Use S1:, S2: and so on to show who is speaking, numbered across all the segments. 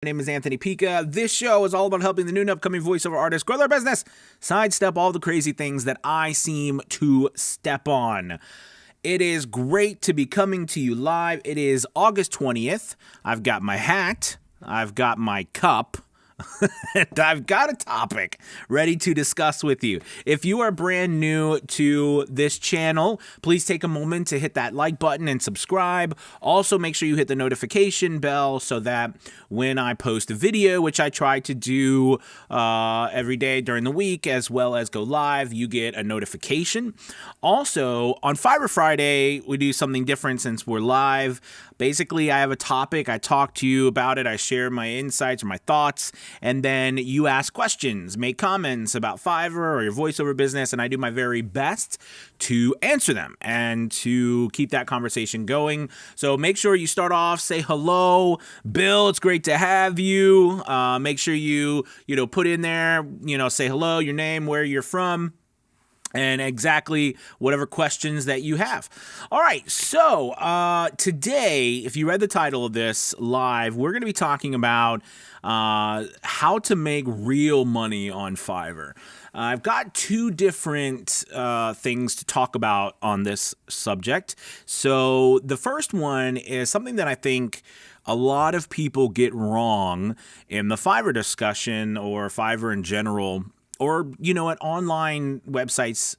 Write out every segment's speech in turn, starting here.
S1: My name is Anthony Pica. This show is all about helping the new and upcoming voiceover artists grow their business, sidestep all the crazy things that I seem to step on. It is great to be coming to you live. It is August 20th. I've got my hat. I've got my cup. And I've got a topic ready to discuss with you. If you are brand new to this channel, please take a moment to hit that like button and subscribe. Also, make sure you hit the notification bell so that when I post a video, which I try to do every day during the week, as well as go live, you get a notification. Also, on Fiverr Friday, we do something different since we're live. Basically, I have a topic, I talk to you about it, I share my insights or my thoughts, and then you ask questions, make comments about Fiverr or your voiceover business, and I do my very best to answer them and to keep that conversation going. So make sure you start off, say hello. Bill, it's great to have you. Make sure you put in there, say hello, your name, where you're from, and exactly whatever questions that you have. All right, so today, if you read the title of this live, we're going to be talking about how to make real money on Fiverr. I've got two different things to talk about on this subject. So the first one is something that I think a lot of people get wrong in the Fiverr discussion or Fiverr in general, or, at online websites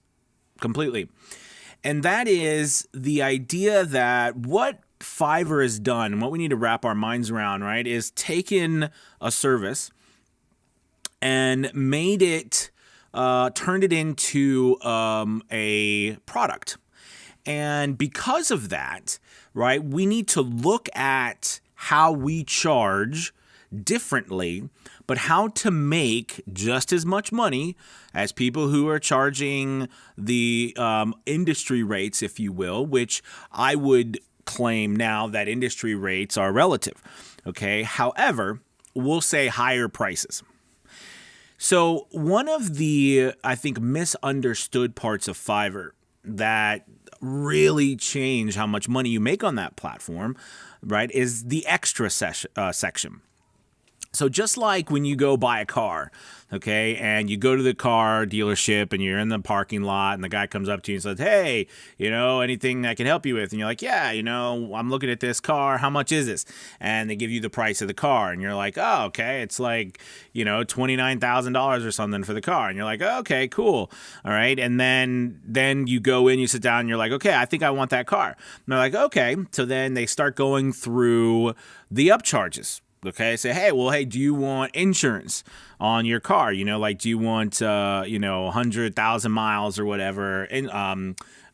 S1: completely. And that is the idea that what Fiverr has done, and what we need to wrap our minds around, right, is taken a service and made it, turned it into a product. And because of that, right, we need to look at how we charge differently, but how to make just as much money as people who are charging the industry rates, if you will, which I would claim now that industry rates are relative. Okay. However, we'll say higher prices. So one of the, I think, misunderstood parts of Fiverr that really change how much money you make on that platform, right, is the extra section. So just like when you go buy a car, okay, and you go to the car dealership and you're in the parking lot and the guy comes up to you and says, hey, anything I can help you with? And you're like, yeah, I'm looking at this car. How much is this? And they give you the price of the car and you're like, oh, okay, it's like, $29,000 or something for the car. And you're like, oh, okay, cool. All right. And then you go in, you sit down and you're like, okay, I think I want that car. And they're like, okay. So then they start going through the upcharges. Okay, say, hey, do you want insurance on your car? Do you want, 100,000 miles or whatever,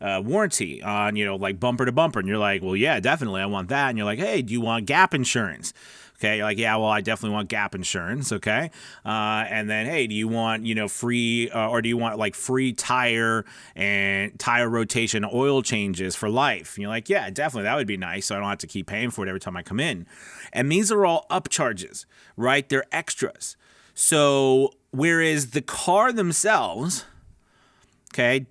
S1: warranty on, like bumper to bumper? And you're like, well, yeah, definitely, I want that. And you're like, hey, do you want gap insurance? Okay, you're like, yeah, well, I definitely want gap insurance, okay? And then, hey, do you want, free, or do you want like free tire and tire rotation oil changes for life? And you're like, yeah, definitely, that would be nice, so I don't have to keep paying for it every time I come in. And these are all upcharges, right? They're extras. So whereas the car themselves, okay,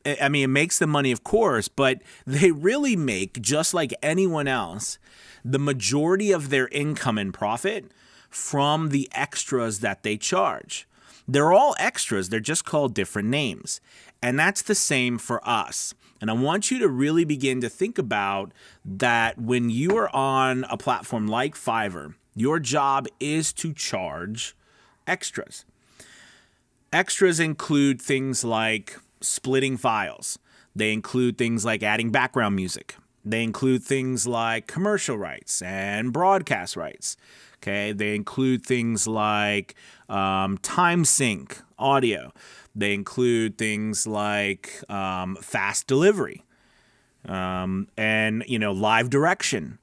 S1: it makes the money, of course, but they really make, just like anyone else, the majority of their income and profit from the extras that they charge. They're all extras. They're just called different names. And that's the same for us. And I want you to really begin to think about that when you are on a platform like Fiverr, your job is to charge extras. Extras include things like splitting files. They include things like adding background music. They include things like commercial rights and broadcast rights. Okay, they include things like time sync audio. They include things like fast delivery and live direction.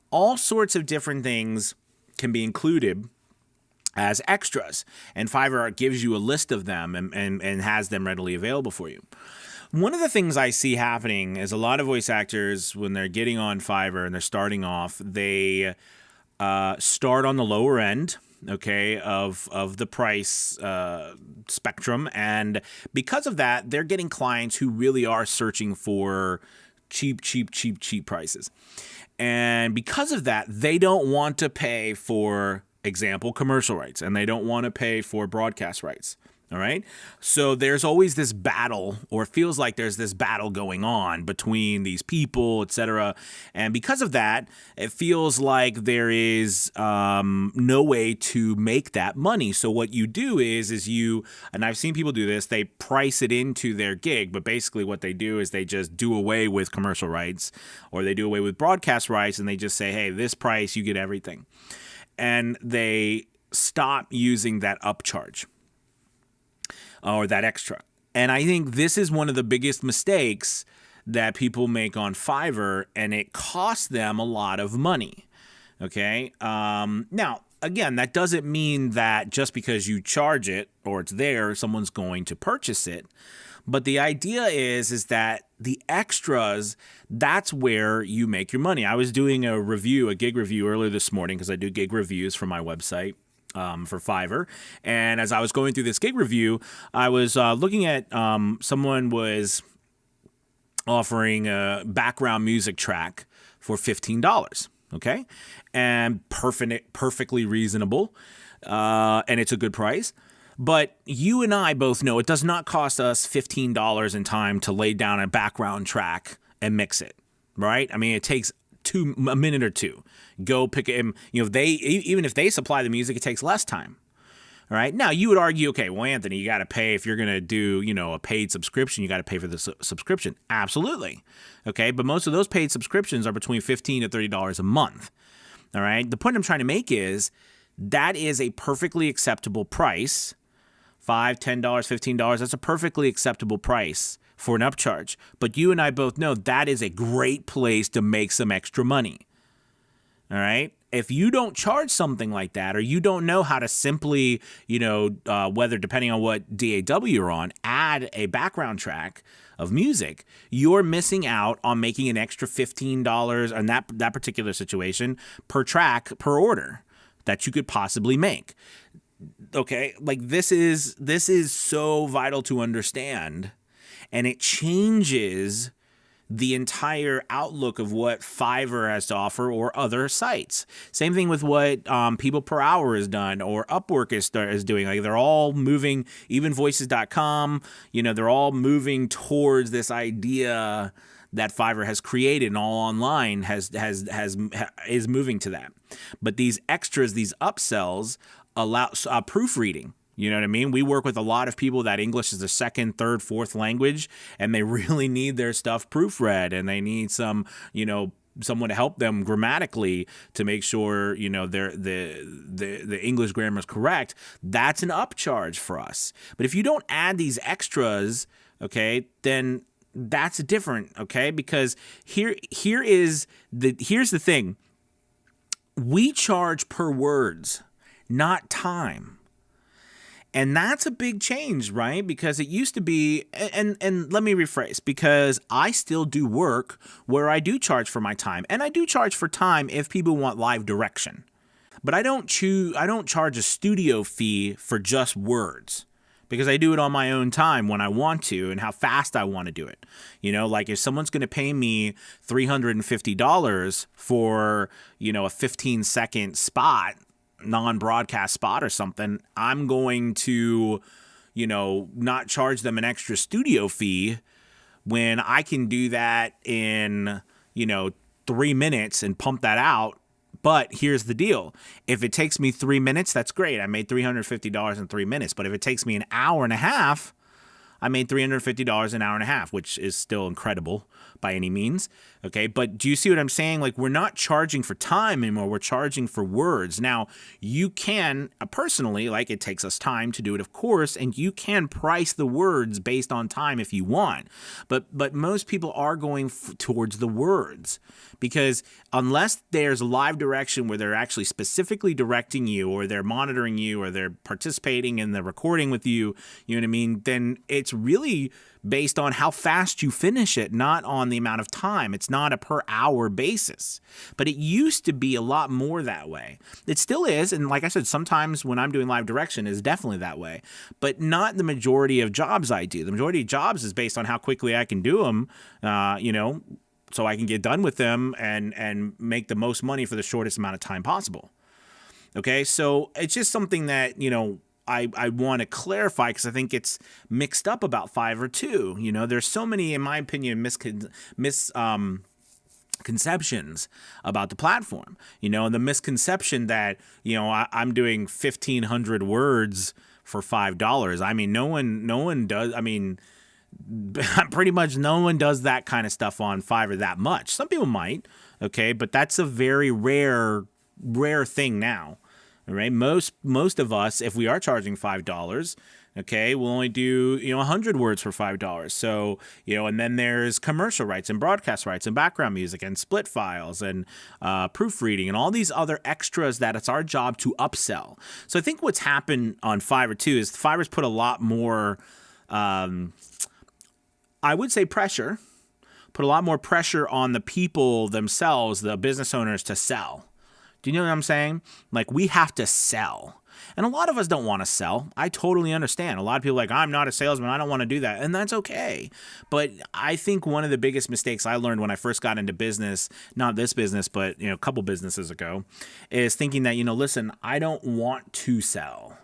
S1: All sorts of different things can be included as extras, and Fiverr gives you a list of them and has them readily available for you. One of the things I see happening is a lot of voice actors, when they're getting on Fiverr and they're starting off, they start on the lower end, okay, of the price spectrum. And because of that, they're getting clients who really are searching for cheap prices. And because of that, they don't want to pay for, example, commercial rights, and they don't want to pay for broadcast rights. All right. So there's always this battle, or it feels like there's this battle going on between these people, etc. And because of that, it feels like there is no way to make that money. So what you do is you, and I've seen people do this, they price it into their gig, but basically what they do is they just do away with commercial rights, or they do away with broadcast rights, and they just say, hey, this price, you get everything. And they stop using that upcharge or that extra. And I think this is one of the biggest mistakes that people make on Fiverr, and it costs them a lot of money. Okay. Now, again, that doesn't mean that just because you charge it or it's there, someone's going to purchase it. But the idea is that the extras, that's where you make your money. I was doing a gig review earlier this morning, because I do gig reviews for my website. For Fiverr. And as I was going through this gig review, I was looking at someone was offering a background music track for $15. Okay. And perfectly reasonable. And it's a good price. But you and I both know it does not cost us $15 in time to lay down a background track and mix it. Right? I mean, it takes a minute or two. Go pick it. Even if they supply the music, it takes less time. All right. Now you would argue, okay, well, Anthony, you got to pay if you're going to do, a paid subscription. You got to pay for the subscription. Absolutely. Okay. But most of those paid subscriptions are between $15 to $30 a month. All right. The point I'm trying to make is that is a perfectly acceptable price. $5, $10, $15. That's a perfectly acceptable price for an upcharge. But you and I both know that is a great place to make some extra money. All right. If you don't charge something like that, or you don't know how to simply, whether depending on what DAW you're on, add a background track of music, you're missing out on making an extra $15 in that particular situation per track per order that you could possibly make. Okay. Like this is so vital to understand, and it changes the entire outlook of what Fiverr has to offer or other sites. Same thing with what People Per Hour has done or Upwork is doing. Like they're all moving, even voices.com, they're all moving towards this idea that Fiverr has created, and all online is moving to that. But these extras, these upsells allow proofreading. You know what I mean? We work with a lot of people that English is their second, third, fourth language, and they really need their stuff proofread, and they need someone to help them grammatically to make sure, the English grammar is correct. That's an upcharge for us. But if you don't add these extras, okay, then that's different, okay? Because here's the thing. We charge per words, not time. And that's a big change, right? Because it used to be, and let me rephrase, because I still do work where I do charge for my time, and I do charge for time if people want live direction. But I don't charge a studio fee for just words, because I do it on my own time when I want to and how fast I want to do it. Like if someone's going to pay me $350 for, a 15-second spot, non-broadcast spot or something, I'm going to, not charge them an extra studio fee when I can do that in, 3 minutes and pump that out. But here's the deal. If it takes me 3 minutes, that's great. I made $350 in 3 minutes. But if it takes me an hour and a half, I made $350 an hour and a half, which is still incredible by any means. Okay. But do you see what I'm saying? Like, we're not charging for time anymore. We're charging for words. Now, you can personally, like, it takes us time to do it, of course, and you can price the words based on time if you want. But most people are going towards the words, because unless there's live direction where they're actually specifically directing you, or they're monitoring you, or they're participating in the recording with you, you know what I mean? Then it's really based on how fast you finish it, not on the amount of time. It's not a per hour basis, but it used to be a lot more that way. It still is. And like I said, sometimes when I'm doing live direction is definitely that way, but not the majority of jobs I do. The majority of jobs is based on how quickly I can do them, so I can get done with them and make the most money for the shortest amount of time possible. Okay, so it's just something that, I want to clarify, because I think it's mixed up about Fiverr too. There's so many, in my opinion, misconceptions about the platform, and the misconception that, I'm doing 1,500 words for $5. I mean, no one does. I mean, pretty much no one does that kind of stuff on Fiverr that much. Some people might, okay, but that's a very rare thing now. All right, most of us, if we are charging $5, okay, we'll only do 100 words for $5. So and then there's commercial rights and broadcast rights and background music and split files and proofreading and all these other extras that it's our job to upsell. So I think what's happened on Fiverr too is Fiverr's put a lot more, I would say, pressure. Put a lot more pressure on the people themselves, the business owners, to sell. Do you know what I'm saying? Like, we have to sell. And a lot of us don't want to sell. I totally understand. A lot of people are like, I'm not a salesman, I don't want to do that. And that's okay. But I think one of the biggest mistakes I learned when I first got into business, not this business, but a couple businesses ago, is thinking that, listen, I don't want to sell.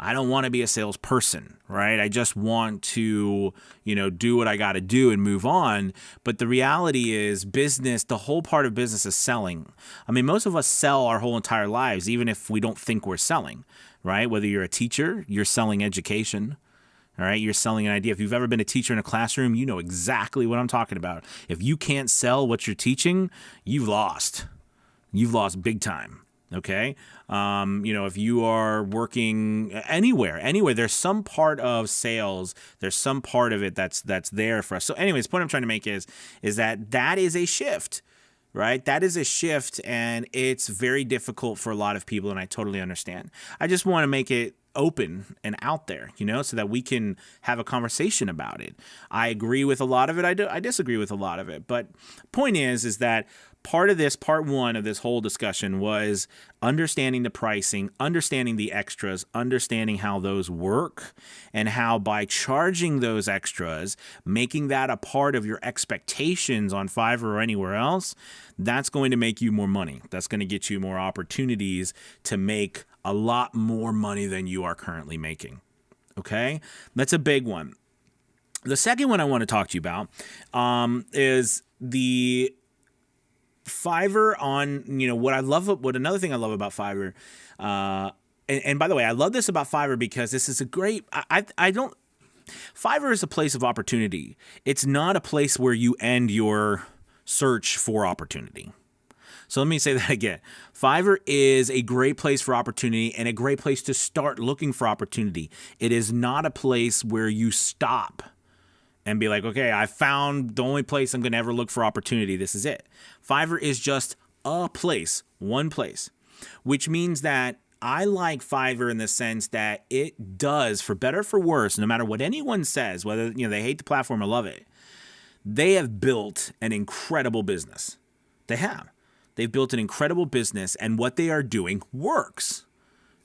S1: I don't want to be a salesperson, right? I just want to, do what I got to do and move on. But the reality is business, the whole part of business is selling. I mean, most of us sell our whole entire lives, even if we don't think we're selling, right? Whether you're a teacher, you're selling education. All right, you're selling an idea. If you've ever been a teacher in a classroom, you know exactly what I'm talking about. If you can't sell what you're teaching, you've lost. You've lost big time. Okay. If you are working anywhere, there's some part of sales, there's some part of it that's there for us. So anyways, the point I'm trying to make is that is a shift, right? That is a shift, and it's very difficult for a lot of people, and I totally understand. I just want to make it open and out there, so that we can have a conversation about it. I agree with a lot of it. I disagree with a lot of it. But point is that part one of this whole discussion was understanding the pricing, understanding the extras, understanding how those work, and how by charging those extras, making that a part of your expectations on Fiverr or anywhere else, that's going to make you more money. That's going to get you more opportunities to make a lot more money than you are currently making. Okay? That's a big one. The second one I want to talk to you about is the Fiverr on, what another thing I love about Fiverr, and by the way, I love this about Fiverr because this is a great, Fiverr is a place of opportunity. It's not a place where you end your search for opportunity. So let me say that again. Fiverr is a great place for opportunity and a great place to start looking for opportunity. It is not a place where you stop and be like, okay, I found the only place I'm going to ever look for opportunity. This is it. Fiverr is just a place, one place, which means that I like Fiverr in the sense that it does, for better or for worse, no matter what anyone says, whether they hate the platform or love it, they have built an incredible business. They have. They've built an incredible business, and what they are doing works.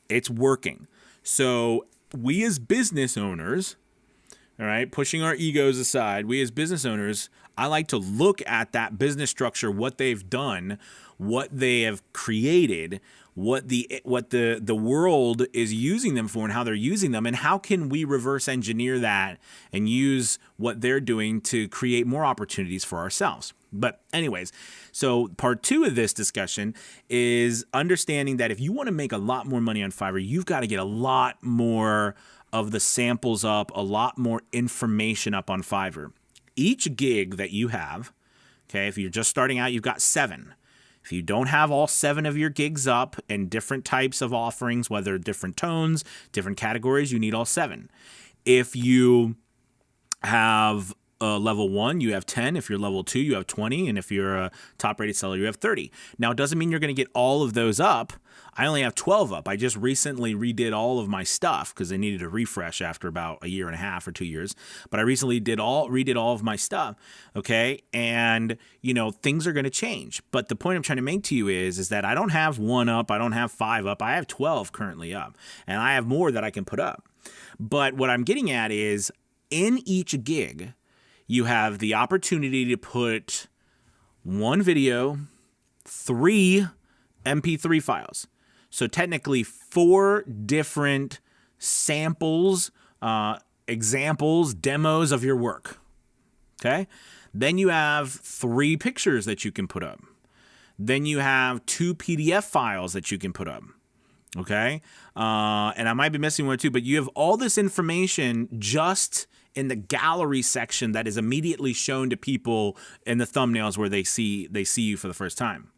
S1: It's working. So we as business owners, all right, pushing our egos aside, we as business owners, I like to look at that business structure, what they've done, what they have created, what the world is using them for and how they're using them, and how can we reverse engineer that and use what they're doing to create more opportunities for ourselves. But anyways, so part two of this discussion is understanding that if you want to make a lot more money on Fiverr, you've got to get a lot more of the samples up, a lot more information up on Fiverr. Each gig that you have, okay, if you're just starting out, you've got 7. If you don't have all 7 of your gigs up and different types of offerings, whether different tones, different categories, you need all 7. If you have level 1, you have 10. If you're level 2, you have 20. And if you're a top rated seller, you have 30. Now, it doesn't mean you're going to get all of those up. I only have 12 up. I just recently redid all of my stuff because I needed a refresh after about a year and a half or 2 years. But I recently redid all of my stuff. Okay. And, things are going to change. But the point I'm trying to make to you is that I don't have 1 up. I don't have 5 up. I have 12 currently up. And I have more that I can put up. But what I'm getting at is in each gig, you have the opportunity to put 1 video, 3 MP3 files. So technically 4 different samples, examples, demos of your work. Okay? Then you have 3 pictures that you can put up. Then you have 2 PDF files that you can put up. Okay? And I might be missing 1 or 2, but you have all this information just in the gallery section that is immediately shown to people in the thumbnails where they see you for the first time.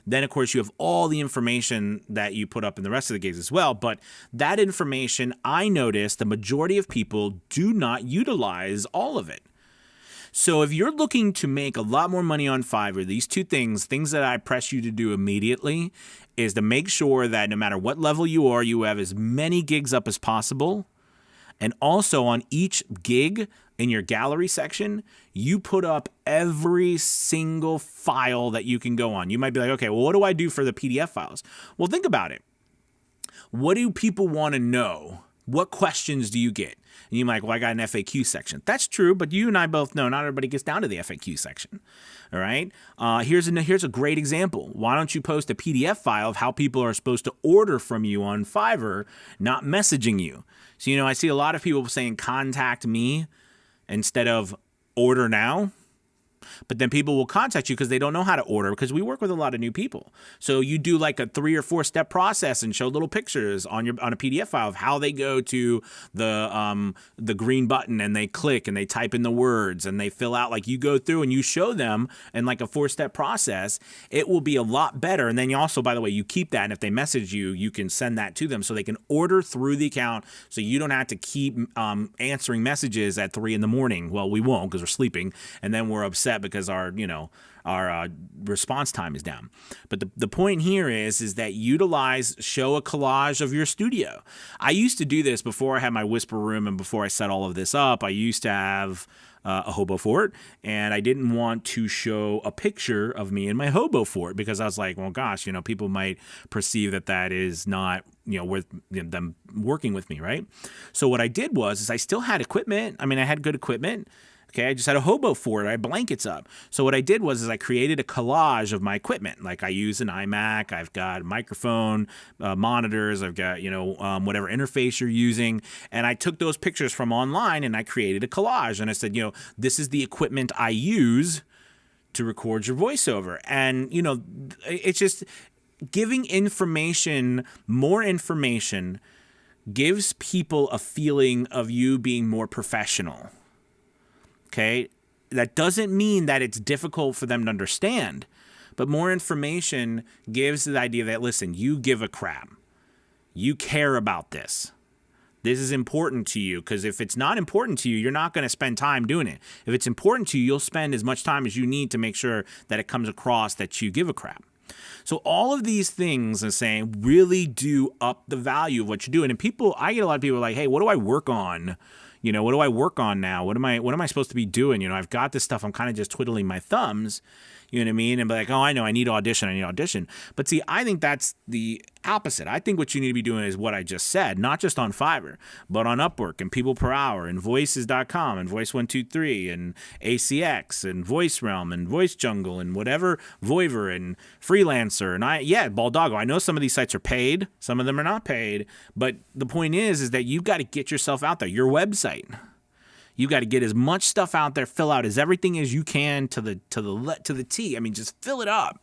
S1: Then, of course, you have all the information that you put up in the rest of the gigs as well. But that information, I noticed the majority of people do not utilize all of it. So if you're looking to make a lot more money on Fiverr, these 2 things that I press you to do immediately is to make sure that no matter what level you are, you have as many gigs up as possible. And also on each gig in your gallery section, you put up every single file that you can go on. You might be like, okay, well, what do I do for the PDF files? Well, think about it. What do people want to know? What questions do you get? And you're like, well, I got an FAQ section. That's true, but you and I both know not everybody gets down to the FAQ section. All right? Here's a great example. Why don't you post a PDF file of how people are supposed to order from you on Fiverr, not messaging you? So, I see a lot of people saying contact me instead of order now. But then people will contact you because they don't know how to order, because we work with a lot of new people. So you do like a 3 or 4 step process and show little pictures on a PDF file of how they go to the green button and they click and they type in the words and they fill out, like you go through and you show them in like a 4-step process. It will be a lot better. And then you also, by the way, you keep that. And if they message you, you can send that to them so they can order through the account. So you don't have to keep answering messages at 3 in-the-morning. Well, we won't because we're sleeping. And then we're upset because our response time is down. But the point here is that show a collage of your studio. I used to do this before I had my whisper room and before I set all of this up. I used to have a hobo fort, and I didn't want to show a picture of me in my hobo fort because I was like, well, gosh, people might perceive that is not worth them working with me, right? So what I did was I still had equipment. I mean, I had good equipment. Okay, I just had a hobo fort. I had blankets up. So what I did was I created a collage of my equipment. Like I use an iMac. I've got microphone, monitors. I've got, whatever interface you're using. And I took those pictures from online and I created a collage. And I said, this is the equipment I use to record your voiceover. And, it's just giving more information gives people a feeling of you being more professional. Okay, that doesn't mean that it's difficult for them to understand, but more information gives the idea that, listen, you give a crap. You care about this. This is important to you, because if it's not important to you, you're not going to spend time doing it. If it's important to you, you'll spend as much time as you need to make sure that it comes across that you give a crap. So all of these things are saying really do up the value of what you're doing. And I get a lot of people like, hey, what do I work on? What do I work on now? What am I supposed to be doing? I've got this stuff. I'm kind of just twiddling my thumbs. You know what I mean? And be like, oh, I know, I need audition. But see, I think that's the opposite. I think what you need to be doing is what I just said, not just on Fiverr, but on Upwork and People Per Hour and Voices.com and Voice123 and ACX and Voice Realm and Voice Jungle and whatever, Voiver and Freelancer. And Baldago. I know some of these sites are paid. Some of them are not paid. But the point is that you've got to get yourself out there. Your website. You got to get as much stuff out there, fill out as everything as you can to the T. I mean, just fill it up.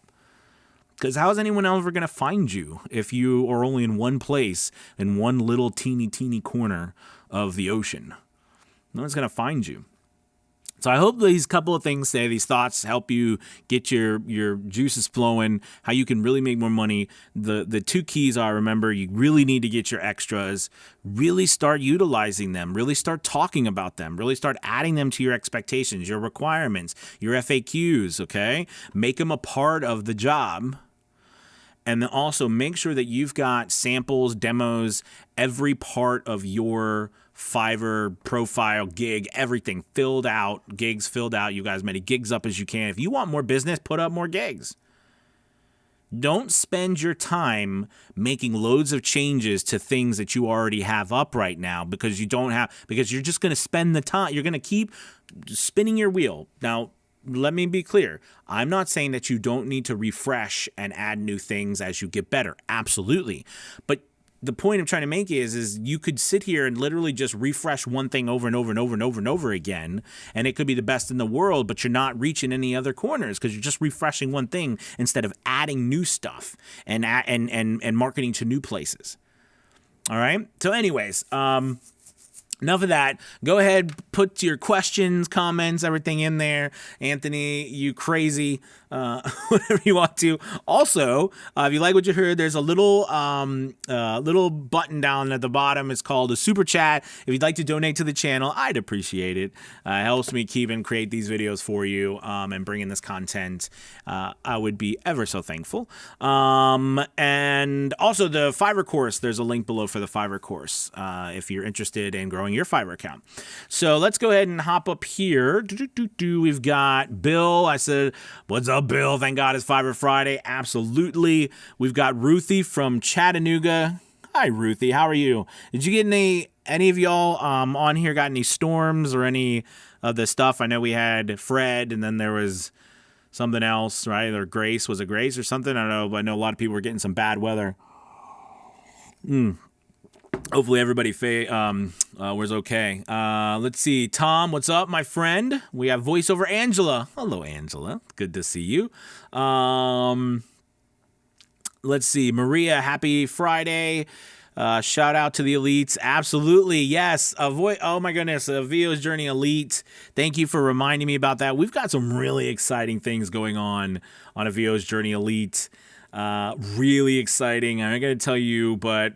S1: Because how is anyone ever going to find you if you are only in one place, in one little teeny corner of the ocean? No one's going to find you. So I hope these couple of things today, these thoughts help you get your juices flowing, how you can really make more money. The 2 keys are, remember, you really need to get your extras, really start utilizing them, really start talking about them, really start adding them to your expectations, your requirements, your FAQs, okay? Make them a part of the job. And then also make sure that you've got samples, demos, every part of your Fiverr profile, gig, everything filled out, gigs filled out. You got as many gigs up as you can. If you want more business, put up more gigs. Don't spend your time making loads of changes to things that you already have up right now because you're just going to spend the time. You're going to keep spinning your wheel. Now, let me be clear. I'm not saying that you don't need to refresh and add new things as you get better. Absolutely. But the point I'm trying to make is you could sit here and literally just refresh one thing over and over and over and over and over again, and it could be the best in the world, but you're not reaching any other corners because you're just refreshing one thing instead of adding new stuff and marketing to new places. All right. So anyways, enough of that. Go ahead, put your questions, comments, everything in there. Anthony, you crazy, whatever you want to. Also, if you like what you heard, there's a little button down at the bottom. It's called a super chat. If you'd like to donate to the channel, I'd appreciate it. It helps me keep and create these videos for you and bring in this content. I would be ever so thankful. And also the Fiverr course, there's a link below for the Fiverr course if you're interested in growing your Fiverr account. So let's go ahead and hop up here. We've got Bill. I said, what's up, Bill? Thank God it's Fiverr Friday. Absolutely. We've got Ruthie from Chattanooga. Hi, Ruthie. How are you? Did you get any of y'all on here got any storms or any of the stuff? I know we had Fred, and then there was something else, right? Or Grace. Was it Grace or something? I don't know, but I know a lot of people were getting some bad weather. Hopefully everybody was okay. Let's see. Tom, what's up, my friend? We have voiceover Angela. Hello, Angela. Good to see you. Let's see. Maria, happy Friday. Shout out to the elites. Absolutely. Yes. Oh my goodness. VO's Journey Elite. Thank you for reminding me about that. We've got some really exciting things going on a VO's Journey Elite. Really exciting. I'm not going to tell you, but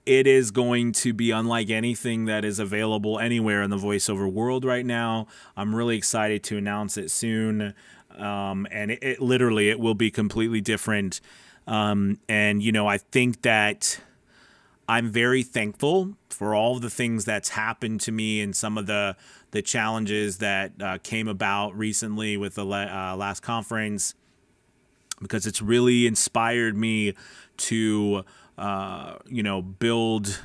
S1: it is going to be unlike anything that is available anywhere in the voiceover world right now. I'm really excited to announce it soon. And it literally, it will be completely different. And, I think that I'm very thankful for all of the things that's happened to me and some of the challenges that came about recently with the last conference, because it's really inspired me to build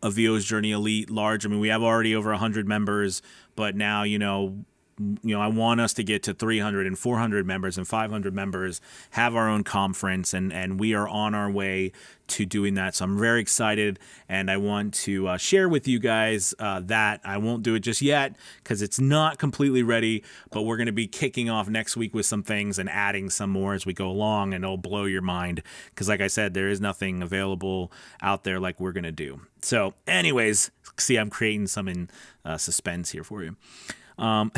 S1: a VO's Journey Elite large. I mean, we have already over 100 members, but now, I want us to get to 300 and 400 members and 500 members, have our own conference, and we are on our way to doing that. So I'm very excited, and I want to share with you guys that. I won't do it just yet because it's not completely ready, but we're going to be kicking off next week with some things and adding some more as we go along, and it'll blow your mind because, like I said, there is nothing available out there like we're going to do. So anyways, see, I'm creating some suspense here for you. All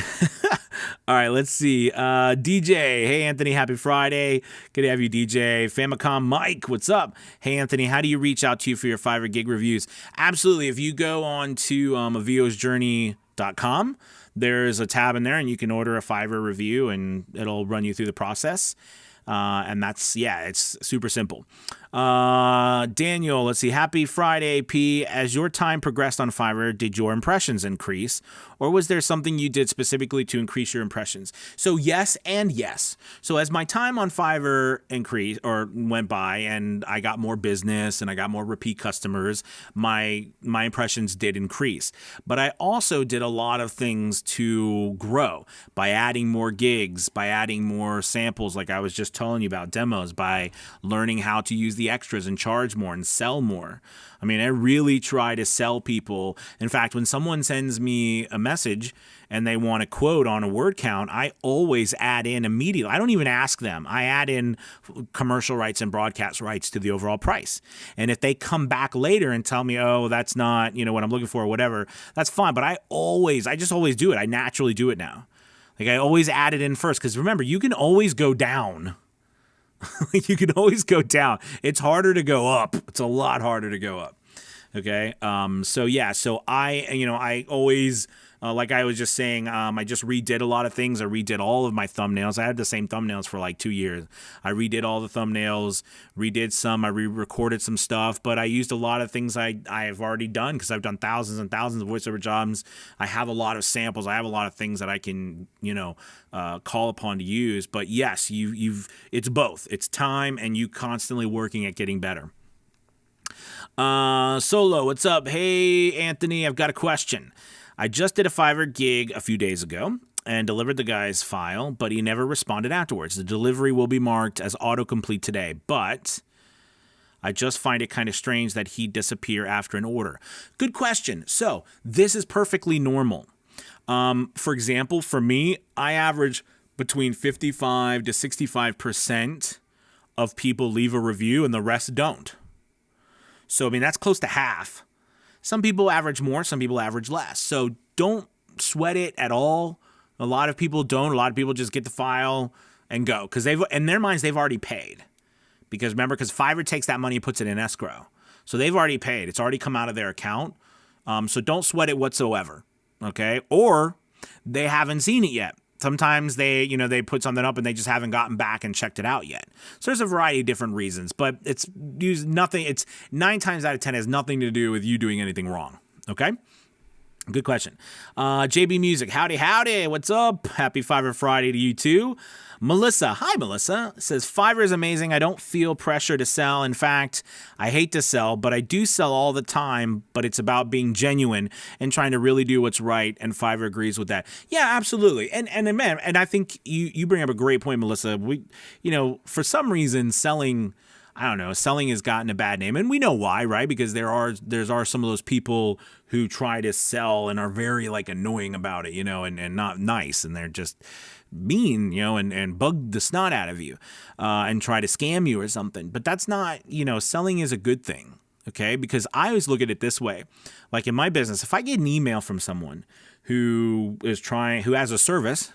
S1: right, let's see. DJ, hey Anthony, happy Friday. Good to have you, DJ. Famicom Mike, what's up? Hey Anthony, how do you reach out to you for your Fiverr gig reviews? Absolutely. If you go on to VOsJourney.com, there's a tab in there and you can order a Fiverr review and it'll run you through the process. And it's super simple. Daniel, let's see. Happy Friday, P. As your time progressed on Fiverr, did your impressions increase? Or was there something you did specifically to increase your impressions? So yes and yes. So as my time on Fiverr increased or went by and I got more business and I got more repeat customers, my impressions did increase. But I also did a lot of things to grow by adding more gigs, by adding more samples like I was just telling you about, demos, by learning how to use the extras and charge more and sell more. I mean, I really try to sell people. In fact, when someone sends me a message and they want a quote on a word count, I always add in immediately. I don't even ask them. I add in commercial rights and broadcast rights to the overall price. And if they come back later and tell me, oh, that's not, what I'm looking for or whatever, that's fine. But I just always do it. I naturally do it now. Like I always add it in first. Because remember, you can always go down. You can always go down. It's harder to go up. It's a lot harder to go up. Okay. So I always, like I was just saying, I just redid a lot of things. I redid all of my thumbnails. I had the same thumbnails for like 2 years. I redid all the thumbnails, redid some, I re-recorded some stuff, but I used a lot of things I have already done because I've done thousands and thousands of voiceover jobs. I have a lot of samples. I have a lot of things that I can, call upon to use. But yes, it's both. It's time and you constantly working at getting better. Solo, what's up? Hey, Anthony, I've got a question. I just did a Fiverr gig a few days ago. and delivered the guy's file, but he never responded afterwards. The delivery will be marked as autocomplete today, but I just find it kind of strange that he'd disappear after an order. Good question. So this is perfectly normal. For example, for me, I average between 55 to 65% of people leave a review and the rest don't. So, I mean, that's close to half. Some people average more, some people average less. So don't sweat it at all. A lot of people don't. A lot of people just get the file and go because in their minds, they've already paid. Because remember, because Fiverr takes that money and puts it in escrow. So they've already paid. It's already come out of their account. So don't sweat it whatsoever. Okay. Or they haven't seen it yet. Sometimes they put something up and they just haven't gotten back and checked it out yet. So there's a variety of different reasons, but it's 9 times out of 10 has nothing to do with you doing anything wrong. Okay. Good question. JB Music, howdy. What's up? Happy Fiverr Friday to you too. Melissa, hi Melissa, says Fiverr is amazing. I don't feel pressure to sell. In fact, I hate to sell, but I do sell all the time, but it's about being genuine and trying to really do what's right. And Fiverr agrees with that. Yeah, absolutely. And man, and I think you bring up a great point, Melissa. For some reason, selling has gotten a bad name, and we know why, right? Because there are some of those people who try to sell and are very annoying about it, and not nice, and they're just mean, and bug the snot out of you, and try to scam you or something. But that's not, selling is a good thing, okay? Because I always look at it this way, like in my business, if I get an email from someone who has a service,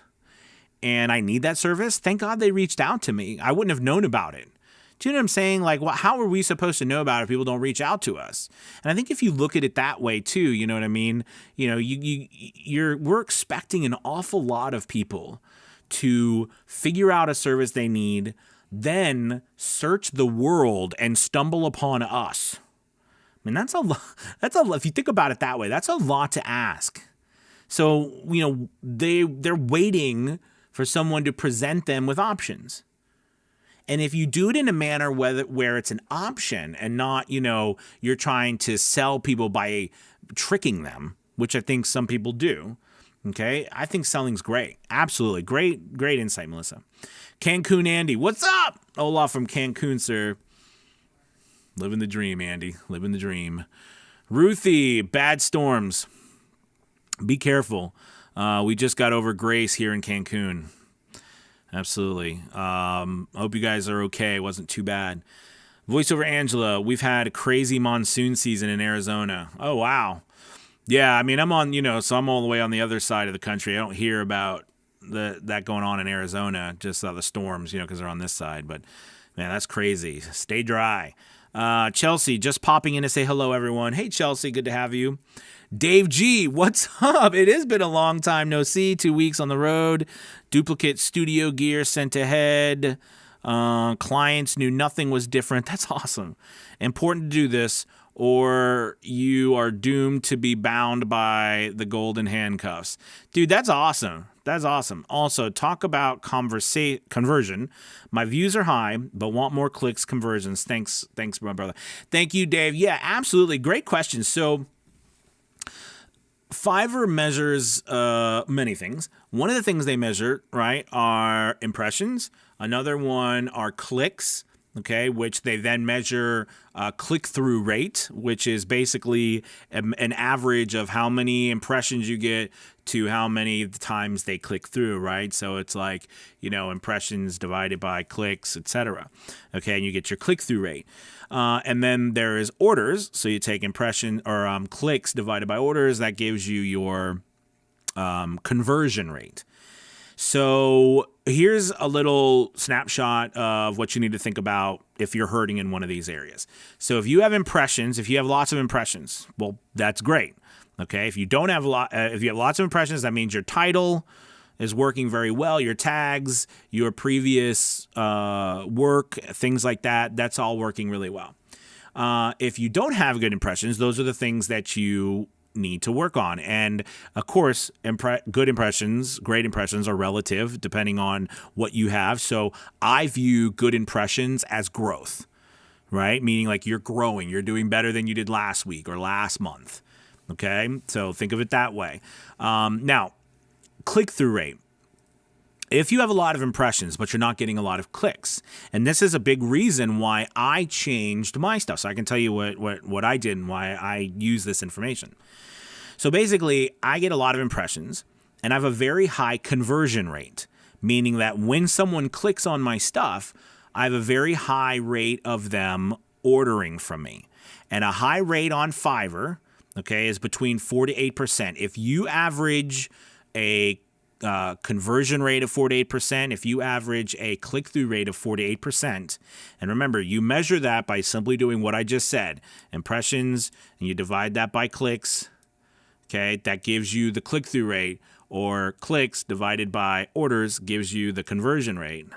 S1: and I need that service, thank God they reached out to me. I wouldn't have known about it. Do you know what I'm saying? How are we supposed to know about it if people don't reach out to us? And I think if you look at it that way too, you know what I mean? We're expecting an awful lot of people to figure out a service they need, then search the world and stumble upon us. I mean, that's a lot. If you think about it that way, that's a lot to ask. So, they're waiting for someone to present them with options. And if you do it in a manner where it's an option and not, you're trying to sell people by tricking them, which I think some people do. Okay. I think selling's great. Absolutely. Great insight, Melissa. Cancun Andy. What's up? Olaf from Cancun, sir. Living the dream, Andy. Living the dream. Ruthie, bad storms. Be careful. We just got over Grace here in Cancun. Absolutely. Hope you guys are okay. It wasn't too bad. Voiceover Angela, we've had a crazy monsoon season in Arizona. Oh, wow. Yeah, I mean, I'm on, so I'm all the way on the other side of the country. I don't hear about that going on in Arizona, just the storms, because they're on this side. But, man, that's crazy. Stay dry. Chelsea, just popping in to say hello, everyone. Hey, Chelsea, good to have you. Dave G, what's up? It has been a long time no see. 2 weeks on the road. Duplicate studio gear sent ahead. Clients knew nothing was different. That's awesome. Important to do this, or you are doomed to be bound by the golden handcuffs. Dude, that's awesome. That's awesome. Also, talk about conversion. My views are high, but want more clicks, conversions. Thanks, my brother. Thank you, Dave. Yeah, absolutely. Great question. So, Fiverr measures many things. One of the things they measure, right, are impressions. Another one are clicks, okay, which they then measure click-through rate, which is basically an average of how many impressions you get to how many times they click through, right? So it's impressions divided by clicks, etc. Okay, and you get your click-through rate. And then there is orders. So you take impression or clicks divided by orders. That gives you your conversion rate. So here's a little snapshot of what you need to think about if you're hurting in one of these areas. So if you have impressions, if you have lots of impressions, well, that's great. Okay. If you don't have if you have lots of impressions, that means your title is working very well. Your tags, your previous work, things like that, that's all working really well. If you don't have good impressions, those are the things that you need to work on. And of course, good impressions, great impressions are relative depending on what you have. So I view good impressions as growth, right? Meaning you're growing, you're doing better than you did last week or last month. Okay. So think of it that way. Now, click-through rate. If you have a lot of impressions, but you're not getting a lot of clicks, and this is a big reason why I changed my stuff. So I can tell you what I did and why I use this information. So basically, I get a lot of impressions, and I have a very high conversion rate, meaning that when someone clicks on my stuff, I have a very high rate of them ordering from me. And a high rate on Fiverr, okay, is between 4 to 8%. If you average a conversion rate of 4 to 8%, if you average a click-through rate of 4 to 8%, and remember, you measure that by simply doing what I just said, impressions, and you divide that by clicks, okay, that gives you the click-through rate, or clicks divided by orders gives you the conversion rate.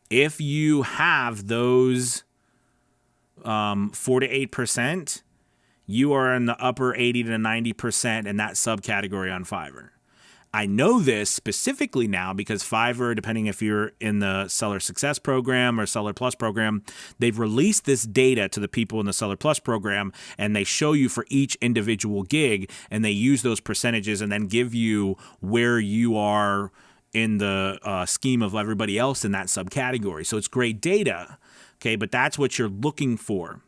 S1: If you have those 4 to 8%, you are in the upper 80 to 90% in that subcategory on Fiverr. I know this specifically now because Fiverr, depending if you're in the Seller Success Program or Seller Plus program, they've released this data to the people in the Seller Plus program, and they show you for each individual gig, and they use those percentages and then give you where you are in the scheme of everybody else in that subcategory. So it's great data, okay, but that's what you're looking for.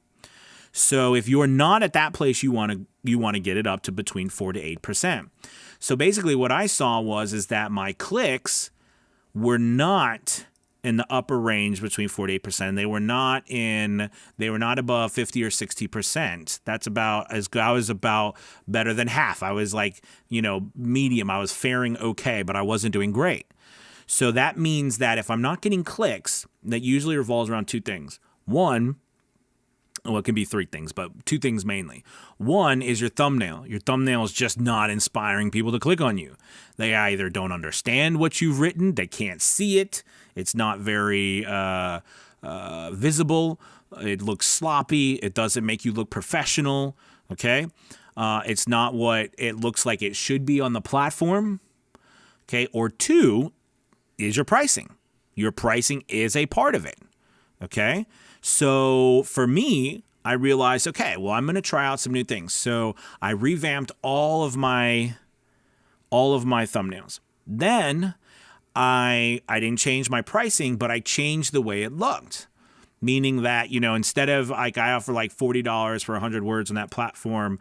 S1: So if you're not at that place, you want to get it up to between 4 to 8%. So basically what I saw is that my clicks were not in the upper range between 4 to 8%. They were not above 50 or 60%. I was about better than half. I was like, medium. I was faring okay, but I wasn't doing great. So that means that if I'm not getting clicks, that usually revolves around two things. One, well, it can be three things, but two things mainly. One is your thumbnail. Your thumbnail is just not inspiring people to click on you. They either don't understand what you've written, they can't see it, it's not very visible, it looks sloppy, it doesn't make you look professional, okay? It's not what it looks like it should be on the platform, okay? Or two is your pricing. Your pricing is a part of it, okay? So for me, I realized, okay, well, I'm going to try out some new things. So I revamped all of my thumbnails. Then I didn't change my pricing, but I changed the way it looked. Meaning that, instead of I offer like $40 for 100 words on that platform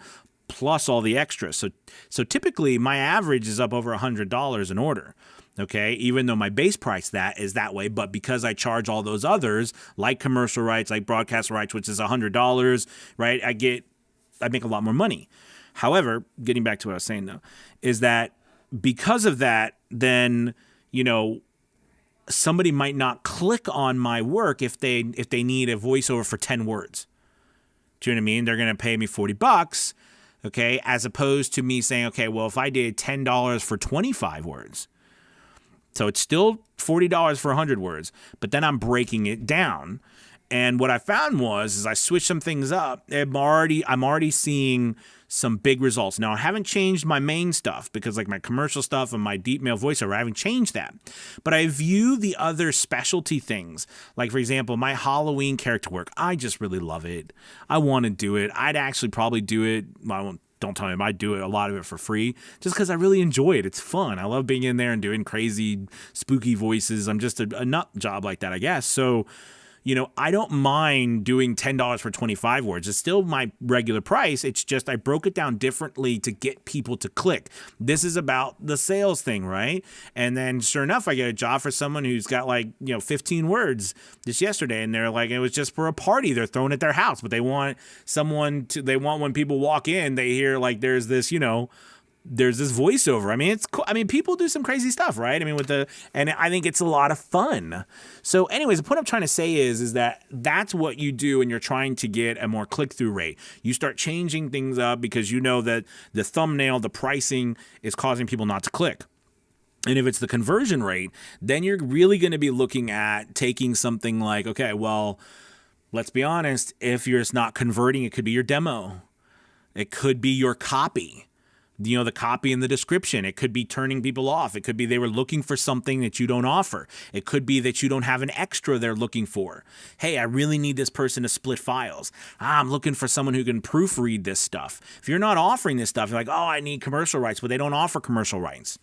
S1: plus all the extras. So typically my average is up over $100 an order. Okay, even though my base price is that way, but because I charge all those others, like commercial rights, like broadcast rights, which is $100, right? I make a lot more money. However, getting back to what I was saying though, is that because of that, then somebody might not click on my work if they need a voiceover for 10 words. Do you know what I mean? They're going to pay me $40, okay, as opposed to me saying, okay, well, if I did $10 for 25 words. So it's still $40 for 100 words, but then I'm breaking it down. And what I found is I switched some things up. I'm already seeing some big results. Now, I haven't changed my main stuff because like my commercial stuff and my deep mail voiceover, I haven't changed that. But I view the other specialty things, like for example, my Halloween character work. I just really love it. I want to do it. I'd actually probably do it. Don't tell me, I do it, a lot of it for free, just because I really enjoy it. It's fun. I love being in there and doing crazy, spooky voices. I'm just a nut job like that, I guess. So, I don't mind doing $10 for 25 words. It's still my regular price. It's just I broke it down differently to get people to click. This is about the sales thing, right? And then sure enough, I get a job for someone who's got 15 words just yesterday. And they're like, it was just for a party they're throwing at their house. But they want when people walk in, they hear like there's this, there's this voiceover. I mean, it's cool. I mean, people do some crazy stuff, right? I mean, and I think it's a lot of fun. So anyways, the point I'm trying to say is that that's what you do when you're trying to get a more click-through rate. You start changing things up because you know that the thumbnail, the pricing is causing people not to click. And if it's the conversion rate, then you're really going to be looking at taking something like, okay, well, let's be honest. If you're just not converting, it could be your demo. It could be your copy. The copy in the description. It could be turning people off. It could be they were looking for something that you don't offer. It could be that you don't have an extra they're looking for. Hey, I really need this person to split files. I'm looking for someone who can proofread this stuff. If you're not offering this stuff, you're like, oh, I need commercial rights, but they don't offer commercial rights.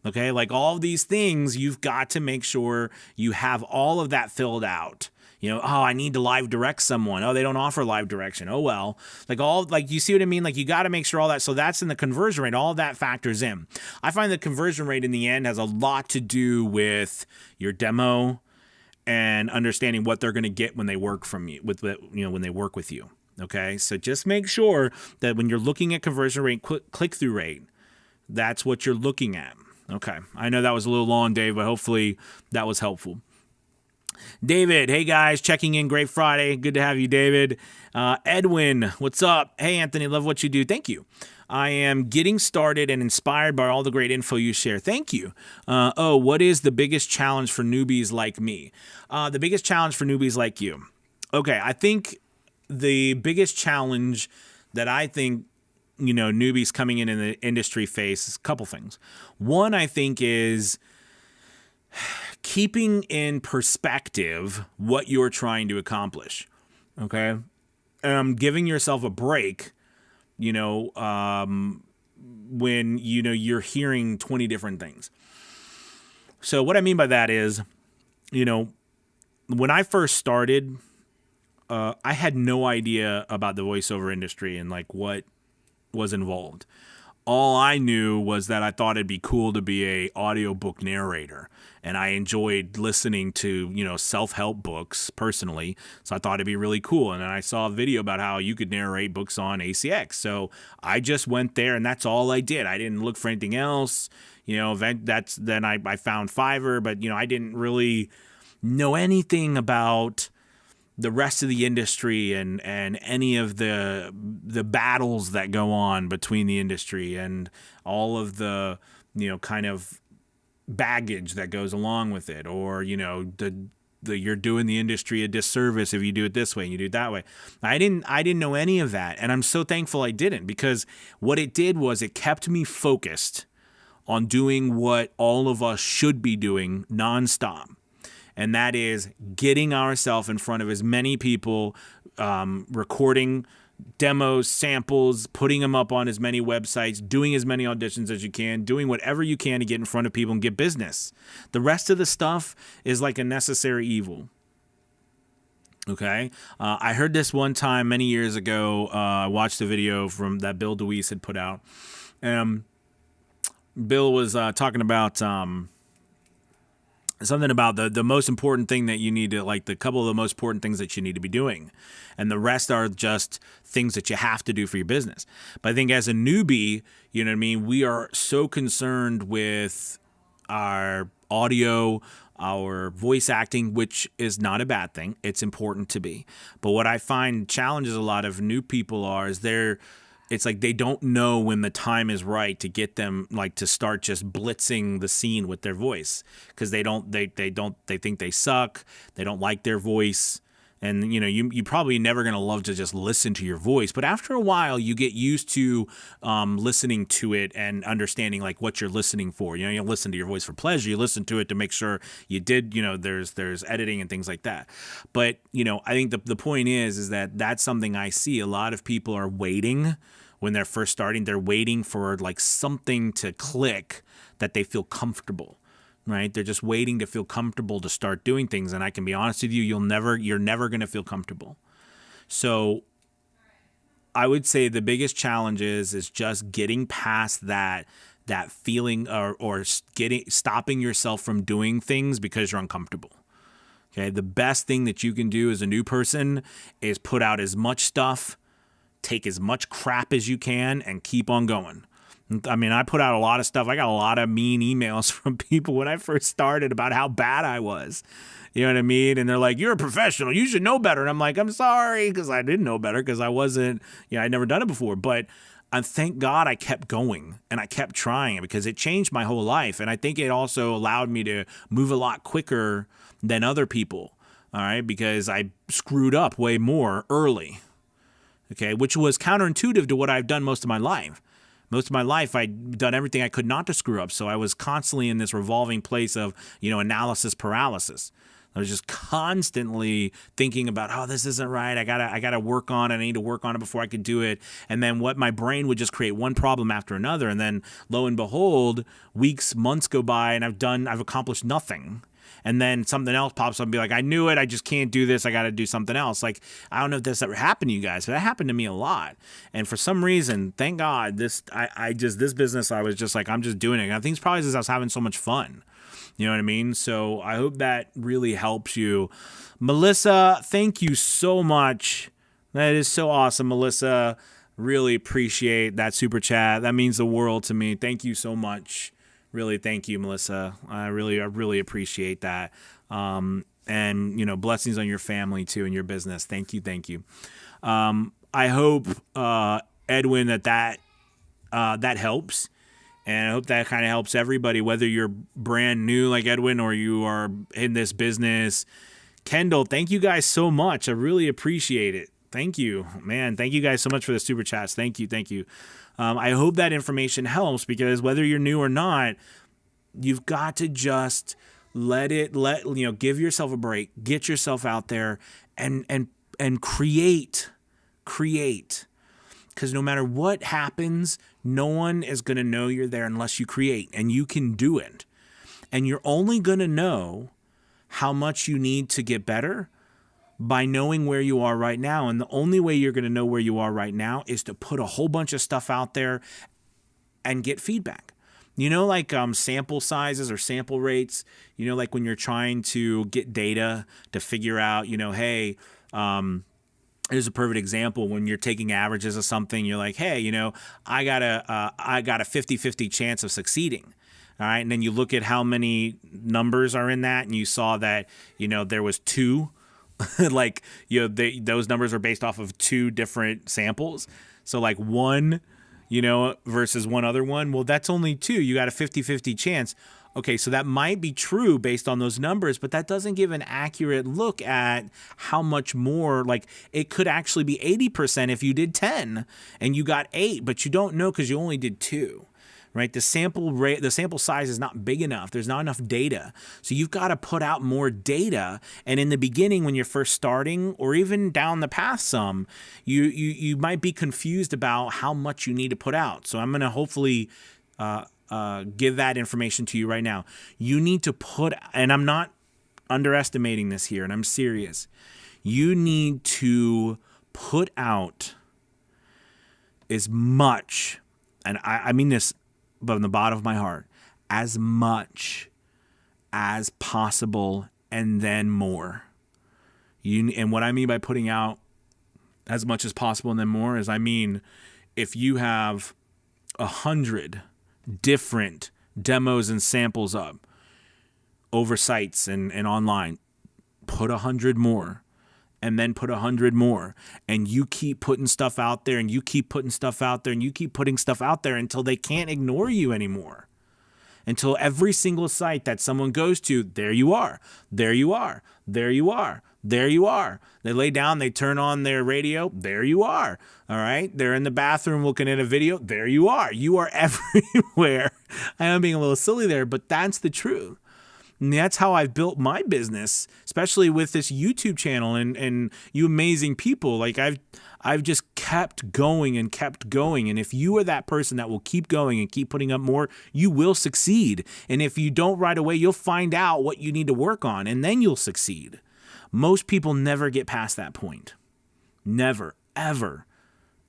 S1: Okay, like all of these things, you've got to make sure you have all of that filled out. Oh, I need to live direct someone. Oh, they don't offer live direction. Oh, well, you see what I mean? Like, you got to make sure all that. So that's in the conversion rate. All of that factors in. I find the conversion rate in the end has a lot to do with your demo and understanding what they're going to get when they work from you, when they work with you. Okay, so just make sure that when you're looking at conversion rate, click-through rate, that's what you're looking at. Okay, I know that was a little long, Dave, but hopefully that was helpful. David, hey guys, checking in. Great Friday. Good to have you, David. Edwin, what's up? Hey, Anthony, love what you do. Thank you. I am getting started and inspired by all the great info you share. Thank you. What is the biggest challenge for newbies like me? The biggest challenge for newbies like you. Okay, I think the biggest challenge that I think newbies coming in the industry face is a couple things. One, I think, is keeping in perspective what you're trying to accomplish. Okay, giving yourself a break. When you're hearing 20 different things. So what I mean by that is, when I first started, I had no idea about the voiceover industry and like what was involved. All I knew was that I thought it'd be cool to be a audiobook narrator, and I enjoyed listening to, self-help books personally. So I thought it'd be really cool. And then I saw a video about how you could narrate books on ACX. So I just went there, and that's all I did. I didn't look for anything else. Then I found Fiverr, but I didn't really know anything about the rest of the industry and any of the battles that go on between the industry and all of the kind of baggage that goes along with it, or you're doing the industry a disservice if you do it this way and you do it that way. I didn't know any of that, and I'm so thankful I didn't, because what it did was it kept me focused on doing what all of us should be doing nonstop. And that is getting ourselves in front of as many people, recording demos, samples, putting them up on as many websites, doing as many auditions as you can, doing whatever you can to get in front of people and get business. The rest of the stuff is like a necessary evil. Okay? I heard this one time many years ago. I watched a video from that Bill DeWeese had put out. Bill was talking about something about the most important thing that you need to, like the couple of the most important things that you need to be doing. And the rest are just things that you have to do for your business. But I think as a newbie, we are so concerned with our audio, our voice acting, which is not a bad thing. It's important to be. But what I find challenges a lot of new people it's like they don't know when the time is right to get them to start just blitzing the scene with their voice, because they think they suck. They don't like their voice. And, you probably never going to love to just listen to your voice. But after a while, you get used to listening to it and understanding what you're listening for. You don't listen to your voice for pleasure. You listen to it to make sure you did, there's editing and things like that. But, I think the point is that that's something I see. A lot of people are waiting when they're first starting. They're waiting for something to click that they feel comfortable. Right? They're just waiting to feel comfortable to start doing things. And I can be honest with you, you're never going to feel comfortable. So I would say the biggest challenge is just getting past that feeling or stopping yourself from doing things because you're uncomfortable. Okay. The best thing that you can do as a new person is put out as much stuff, take as much crap as you can, and keep on going. I mean, I put out a lot of stuff. I got a lot of mean emails from people when I first started about how bad I was. You know what I mean? And they're like, "You're a professional. You should know better." And I'm like, "I'm sorry," because I didn't know better, because I wasn't, I'd never done it before. But thank God I kept going and I kept trying, because it changed my whole life. And I think it also allowed me to move a lot quicker than other people. All right. Because I screwed up way more early. Okay. Which was counterintuitive to what I've done most of my life. Most of my life, I'd done everything I could not to screw up. So I was constantly in this revolving place of, analysis paralysis. I was just constantly thinking about, oh, this isn't right. I gotta work on it. I need to work on it before I could do it. And then my brain would just create one problem after another. And then lo and behold, weeks, months go by and I've accomplished nothing. And then something else pops up and be like, I knew it. I just can't do this. I got to do something else. Like, I don't know if this ever happened to you guys, but that happened to me a lot. And for some reason, thank God, this business, I was just like, I'm just doing it. And I think it's probably because I was having so much fun. You know what I mean? So I hope that really helps you. Melissa, thank you so much. That is so awesome, Melissa. Really appreciate that super chat. That means the world to me. Thank you so much. Really, thank you, Melissa. I really appreciate that. And, blessings on your family, too, and your business. Thank you. I hope, Edwin, that helps. And I hope that kind of helps everybody, whether you're brand new like Edwin or you are in this business. Kendall, thank you guys so much. I really appreciate it. Thank you, man. Thank you guys so much for the super chats. Thank you. I hope that information helps, because whether you're new or not, you've got to just give yourself a break, get yourself out there and create. Because no matter what happens, no one is going to know you're there unless you create, and you can do it. And you're only going to know how much you need to get better by knowing where you are right now. And the only way you're going to know where you are right now is to put a whole bunch of stuff out there and get feedback. Like sample sizes or sample rates, like when you're trying to get data to figure out, hey, here's a perfect example. When you're taking averages of something, you're like, hey, I got a 50-50 chance of succeeding. All right. And then you look at how many numbers are in that, and you saw that, there was 2. Those numbers are based off of 2 different samples. So like 1, versus one other one. Well, that's only 2. You got a 50-50 chance. Okay, so that might be true based on those numbers, but that doesn't give an accurate look at how much more. Like, it could actually be 80% if you did 10 and you got 8, but you don't know because you only did 2. Right? The sample size is not big enough. There's not enough data. So you've got to put out more data. And in the beginning, when you're first starting, or even down the path some, you might be confused about how much you need to put out. So I'm going to hopefully give that information to you right now. You need to and I'm not underestimating this here, and I'm serious. You need to put out as much, and I mean this from the bottom of my heart, as much as possible, and then more. And what I mean by putting out as much as possible and then more is, I mean, if you have 100 different demos and samples up over sites and online, put 100 more. And then put 100 more, and you keep putting stuff out there, and you keep putting stuff out there, and you keep putting stuff out there until they can't ignore you anymore. Until every single site that someone goes to, there you are, there you are, there you are, there you are. They lay down, they turn on their radio, there you are. All right, they're in the bathroom looking at a video, there you are. You are everywhere. I am being a little silly there, but that's the truth. And that's how I've built my business, especially with this YouTube channel and you amazing people. Like, I've just kept going and kept going. And if you are that person that will keep going and keep putting up more, you will succeed. And if you don't right away, you'll find out what you need to work on, and then you'll succeed. Most people never get past that point. Never, ever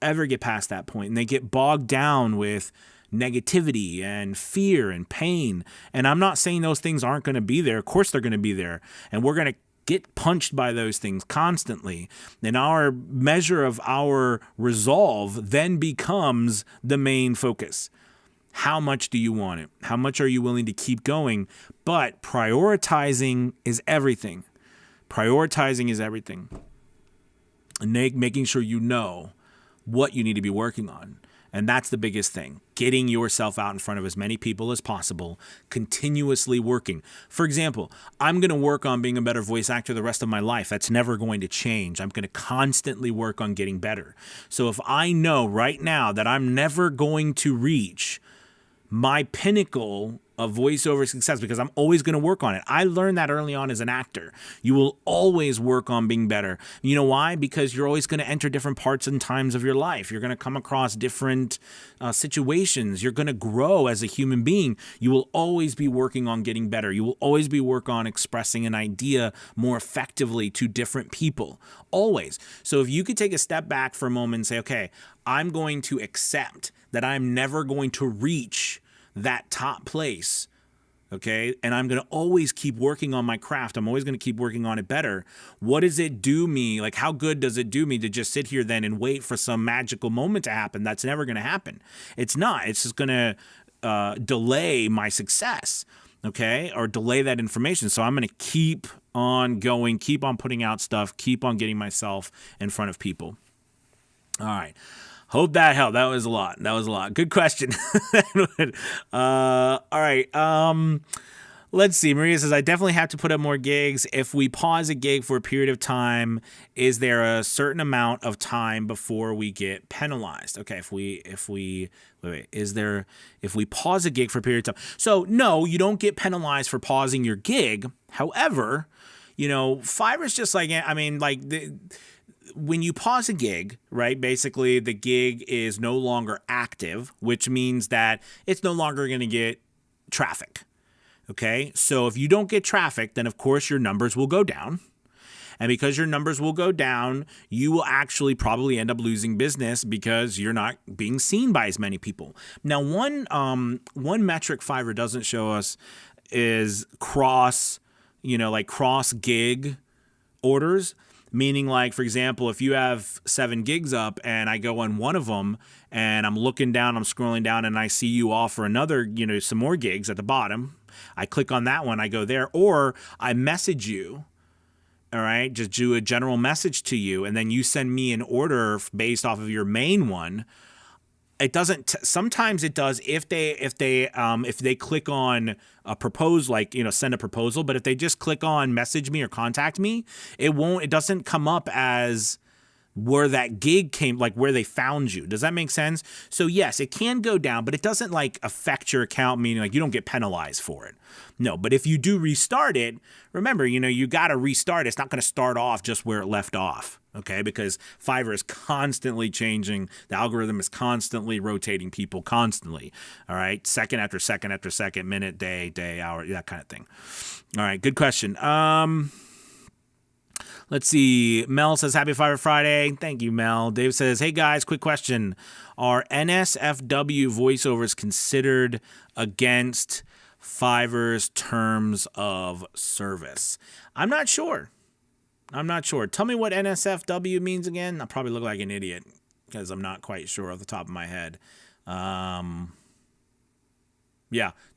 S1: get past that point. And they get bogged down with negativity and fear and pain. And I'm not saying those things aren't going to be there. Of course they're going to be there. And we're going to get punched by those things constantly. And our measure of our resolve then becomes the main focus. How much do you want it? How much are you willing to keep going? But prioritizing is everything. Prioritizing is everything. And making sure you know what you need to be working on. And that's the biggest thing. Getting yourself out in front of as many people as possible, continuously working. For example, I'm going to work on being a better voice actor the rest of my life. That's never going to change. I'm going to constantly work on getting better. So if I know right now that I'm never going to reach my pinnacle of voiceover success because I'm always going to work on it. I learned that early on as an actor. You will always work on being better. You know why? Because you're always going to enter different parts and times of your life. You're going to come across different situations. You're going to grow as a human being. You will always be working on getting better. You will always be working on expressing an idea more effectively to different people. Always. So if you could take a step back for a moment and say, okay, I'm going to accept that I'm never going to reach that top place, okay? And I'm going to always keep working on my craft. I'm always going to keep working on it better. What does it do me? Like, how good does it do me to just sit here then and wait for some magical moment to happen? That's never going to happen. It's not. It's just going to delay my success, okay? Or delay that information. So I'm going to keep on going, keep on putting out stuff, keep on getting myself in front of people. All right. Hope that helped. That was a lot. Good question. All right. Let's see. Maria says, I definitely have to put up more gigs. If we pause a gig for a period of time, is there a certain amount of time before we get penalized? Okay. If we pause a gig for a period of time. So no, you don't get penalized for pausing your gig. However, Fiverr's just like, when you pause a gig, right, basically the gig is no longer active, which means that it's no longer going to get traffic, okay? So if you don't get traffic, then of course your numbers will go down. And because your numbers will go down, you will actually probably end up losing business because you're not being seen by as many people. Now, one metric Fiverr doesn't show us is cross gig orders. Meaning, like, for example, if you have 7 gigs up and I go on one of them and I'm looking down, I'm scrolling down and I see you offer another, some more gigs at the bottom. I click on that one, I go there, or I message you, all right, just do a general message to you, and then you send me an order based off of your main one. It doesn't. Sometimes it does if they click on a propose, send a proposal. But if they just click on message me or contact me, it won't. It doesn't come up as where that gig came, like where they found you. Does that make sense? So yes, it can go down, but it doesn't affect your account, meaning you don't get penalized for it. No, but if you do restart it, remember, you got to restart. It's not going to start off just where it left off. Okay, because Fiverr is constantly changing. The algorithm is constantly rotating people constantly. All right, second after second after second, minute, day, hour, that kind of thing. All right, good question. Let's see. Mel says, happy Fiverr Friday. Thank you, Mel. Dave says, hey guys, quick question. Are NSFW voiceovers considered against Fiverr's terms of service? I'm not sure. Tell me what NSFW means again. I probably look like an idiot because I'm not quite sure off the top of my head. Yeah,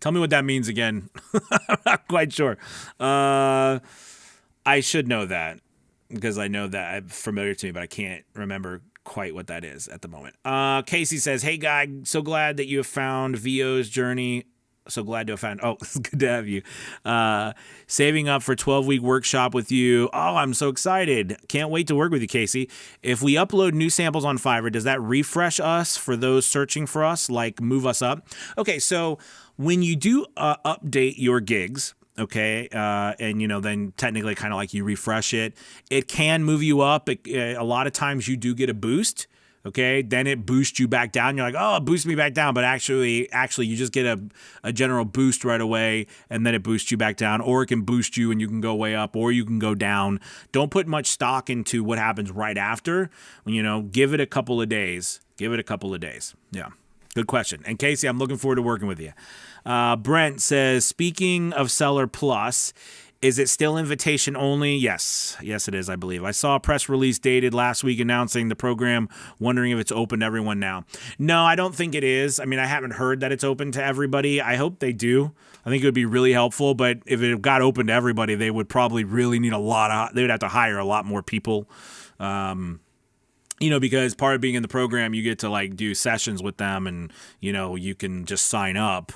S1: tell me what that means again. I'm not quite sure. I should know that because I know that it's familiar to me, but I can't remember quite what that is at the moment. Casey says, hey guy, so glad that you have found VO's journey. So glad to have found. Oh, it's good to have you. Saving up for 12-week workshop with you. Oh, I'm so excited. Can't wait to work with you, Casey. If we upload new samples on Fiverr, does that refresh us for those searching for us, move us up? Okay, so when you do update your gigs, okay, and then technically kind of you refresh it, it can move you up. A lot of times you do get a boost. Okay, then it boosts you back down. You're like, oh, it boosts me back down. But actually, you just get a general boost right away, and then it boosts you back down. Or it can boost you and you can go way up, or you can go down. Don't put much stock into what happens right after. Give it a couple of days. Yeah, good question. And Casey, I'm looking forward to working with you. Brent says, speaking of Seller Plus, is it still invitation only? Yes, it is, I believe. I saw a press release dated last week announcing the program, wondering if it's open to everyone now. No, I don't think it is. I mean, I haven't heard that it's open to everybody. I hope they do. I think it would be really helpful, but if it got open to everybody, they would probably really need they would have to hire a lot more people. Because part of being in the program, you get to do sessions with them and, you can just sign up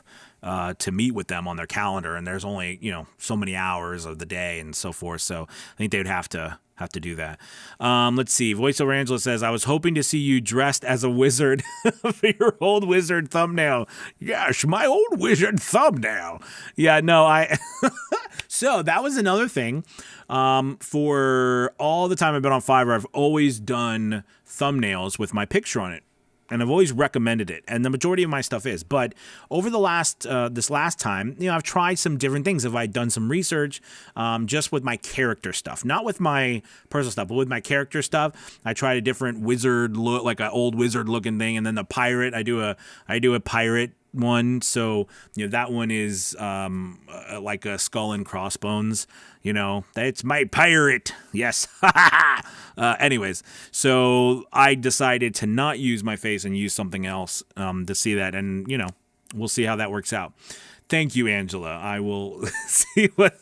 S1: to meet with them on their calendar, and there's only so many hours of the day and so forth. So I think they would have to have to do that. Let's see. VoiceOver Angela says, I was hoping to see you dressed as a wizard for your old wizard thumbnail. Yes, my old wizard thumbnail. Yeah, no, So that was another thing. For all the time I've been on Fiverr, I've always done thumbnails with my picture on it. And I've always recommended it, and the majority of my stuff is. But over the this last time, I've tried some different things. I've done some research, just with my character stuff, not with my personal stuff, but with my character stuff. I tried a different wizard look, like an old wizard looking thing, and then the pirate. I do a pirate one, so that one is like a skull and crossbones. That's my pirate. Yes. Anyways, so I decided to not use my face and use something else to see that, and we'll see how that works out. Thank you, Angela. I will see what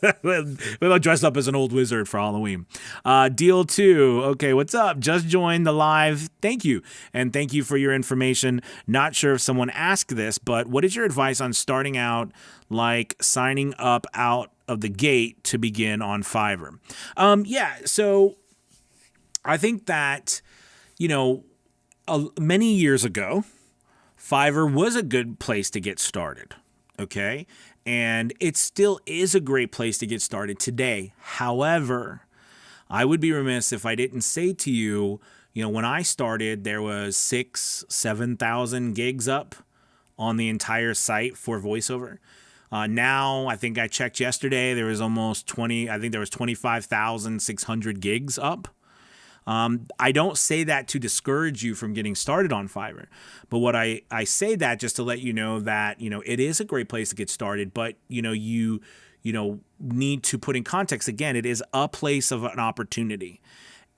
S1: I'll dress up as an old wizard for Halloween. Deal 2. Okay, what's up? Just joined the live. Thank you. And thank you for your information. Not sure if someone asked this, but what is your advice on starting out, like signing up out of the gate to begin on Fiverr? So I think that, many years ago, Fiverr was a good place to get started. Okay. And it still is a great place to get started today. However, I would be remiss if I didn't say to you, when I started, there was 7,000 gigs up on the entire site for VoiceOver. Now, I think I checked yesterday, there was almost 25,600 gigs up. I don't say that to discourage you from getting started on Fiverr, but what I say that just to let you know that, it is a great place to get started, but, you need to put in context. Again, it is a place of an opportunity,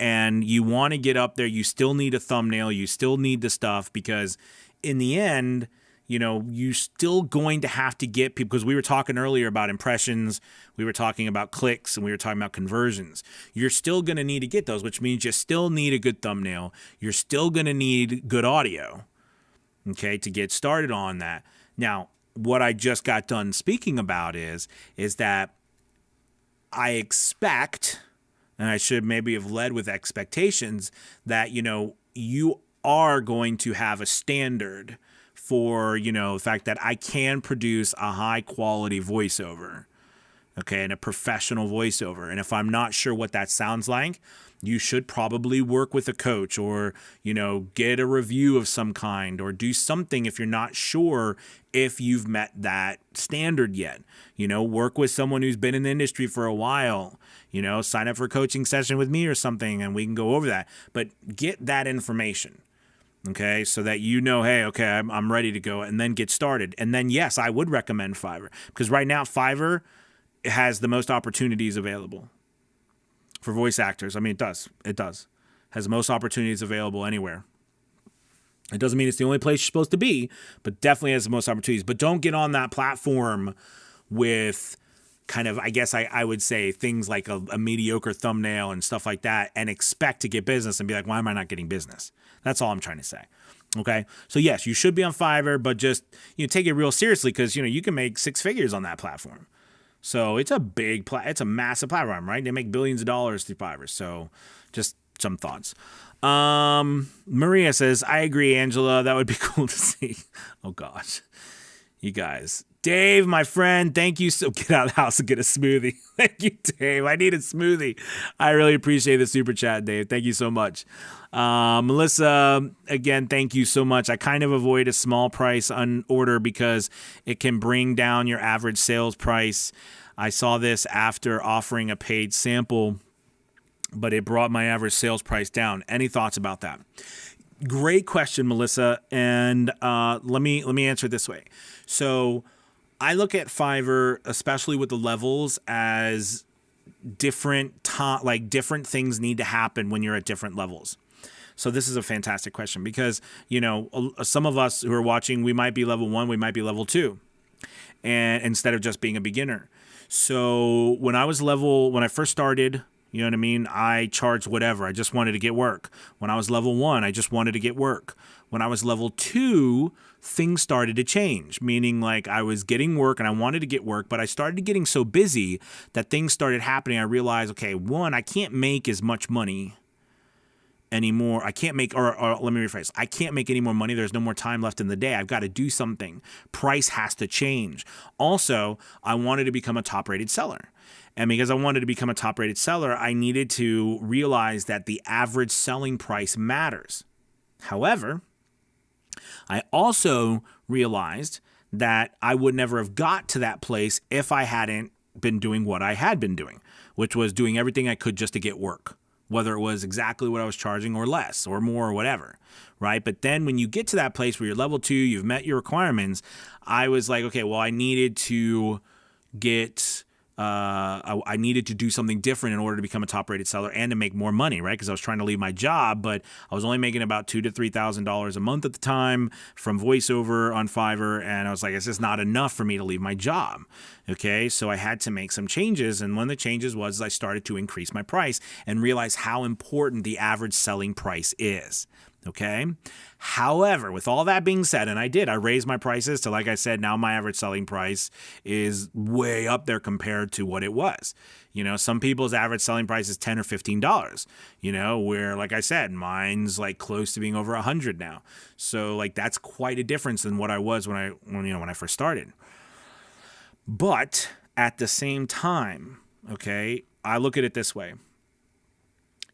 S1: and you want to get up there. You still need a thumbnail. You still need the stuff, because in the end, you're still going to have to get people, because we were talking earlier about impressions, we were talking about clicks, and we were talking about conversions. You're still going to need to get those, which means you still need a good thumbnail. You're still going to need good audio, okay, to get started on that. Now, what I just got done speaking about is that I expect, and I should maybe have led with expectations, that, you are going to have a standard for, the fact that I can produce a high quality voiceover, okay, and a professional voiceover. And if I'm not sure what that sounds like, you should probably work with a coach, or, get a review of some kind, or do something if you're not sure if you've met that standard yet. Work with someone who's been in the industry for a while, sign up for a coaching session with me or something, and we can go over that. But get that information. Okay, so that hey, okay, I'm ready to go, and then get started. And then, yes, I would recommend Fiverr, because right now Fiverr has the most opportunities available for voice actors. I mean, it does. Has the most opportunities available anywhere. It doesn't mean it's the only place you're supposed to be, but definitely has the most opportunities. But don't get on that platform with kind of, I guess I would say, things like a mediocre thumbnail and stuff like that, and expect to get business and be like, why am I not getting business? That's all I'm trying to say. Okay. So yes, you should be on Fiverr, but just, take it real seriously, because, you can make 6 figures on that platform. So it's a it's a massive platform, right? They make billions of dollars through Fiverr. So just some thoughts. Maria says, I agree, Angela. That would be cool to see. Oh gosh, you guys. Dave, my friend, thank you. So get out of the house and get a smoothie. Thank you, Dave. I need a smoothie. I really appreciate the super chat, Dave. Thank you so much. Melissa, again, thank you so much. I kind of avoid a small price on order because it can bring down your average sales price. I saw this after offering a paid sample, but it brought my average sales price down. Any thoughts about that? Great question, Melissa. And let me answer it this way. So I look at Fiverr, especially with the levels, as different things need to happen when you're at different levels. So this is a fantastic question, because, some of us who are watching, we might be level 1, we might be level 2, and instead of just being a beginner. So when I first started, you know what I mean? I charged whatever. I just wanted to get work. When I was level 1, I just wanted to get work. When I was level 2, things started to change, meaning like I was getting work and I wanted to get work, but I started getting so busy that things started happening. I realized, okay, one, I can't make as much money anymore. I can't make, or let me rephrase, I can't make any more money. There's no more time left in the day. I've got to do something. Price has to change. Also, I wanted to become a top-rated seller. And because I wanted to become a top-rated seller, I needed to realize that the average selling price matters. However, I also realized that I would never have got to that place if I hadn't been doing what I had been doing, which was doing everything I could just to get work, whether it was exactly what I was charging or less or more or whatever, right? But then when you get to that place where you're level 2, you've met your requirements, I was like, okay, well, I needed to get... I needed to do something different in order to become a top-rated seller and to make more money, right? Because I was trying to leave my job, but I was only making about $2,000 to $3,000 a month at the time from voiceover on Fiverr, and I was like, it's just not enough for me to leave my job. Okay, so I had to make some changes, and one of the changes was I started to increase my price and realize how important the average selling price is. Okay. However, with all that being said, and I raised my prices to, like I said, now my average selling price is way up there compared to what it was. You know, some people's average selling price is $10 or $15, you know, where, like I said, mine's like close to being over 100 now. So like, that's quite a difference than what I was when I first started. But at the same time, okay, I look at it this way.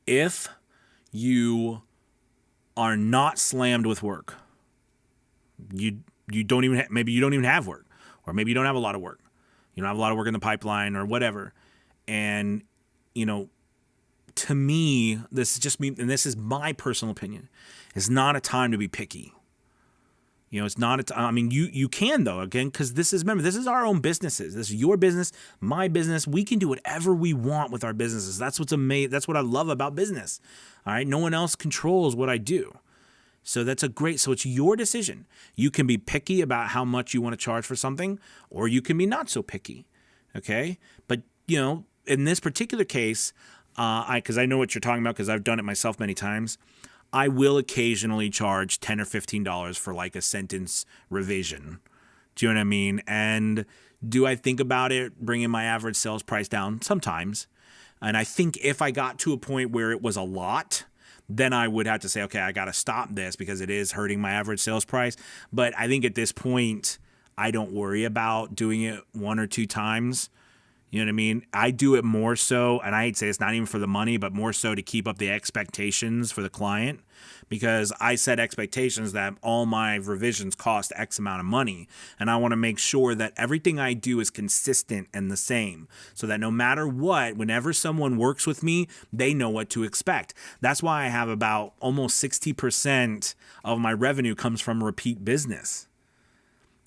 S1: If you are not slammed with work, you don't even maybe you don't even have work, or maybe you don't have a lot of work. You don't have a lot of work in the pipeline or whatever. And you know, to me, this is just me, and this is my personal opinion. It's not a time to be picky. You know, it's not a time. I mean, you can though, again, because remember, this is our own businesses. This is your business, my business. We can do whatever we want with our businesses. That's what's amazing. That's what I love about business. All right. No one else controls what I do. So so it's your decision. You can be picky about how much you want to charge for something, or you can be not so picky. Okay. But, you know, in this particular case, because I know what you're talking about, because I've done it myself many times, I will occasionally charge $10 or $15 for like a sentence revision. Do you know what I mean? And do I think about it bringing my average sales price down? Sometimes. And I think if I got to a point where it was a lot, then I would have to say, okay, I got to stop this because it is hurting my average sales price. But I think at this point, I don't worry about doing it 1 or 2 times. You know what I mean? I do it more so, and I'd say it's not even for the money, but more so to keep up the expectations for the client, because I set expectations that all my revisions cost X amount of money, and I want to make sure that everything I do is consistent and the same, so that no matter what, whenever someone works with me, they know what to expect. That's why I have about almost 60% of my revenue comes from repeat business.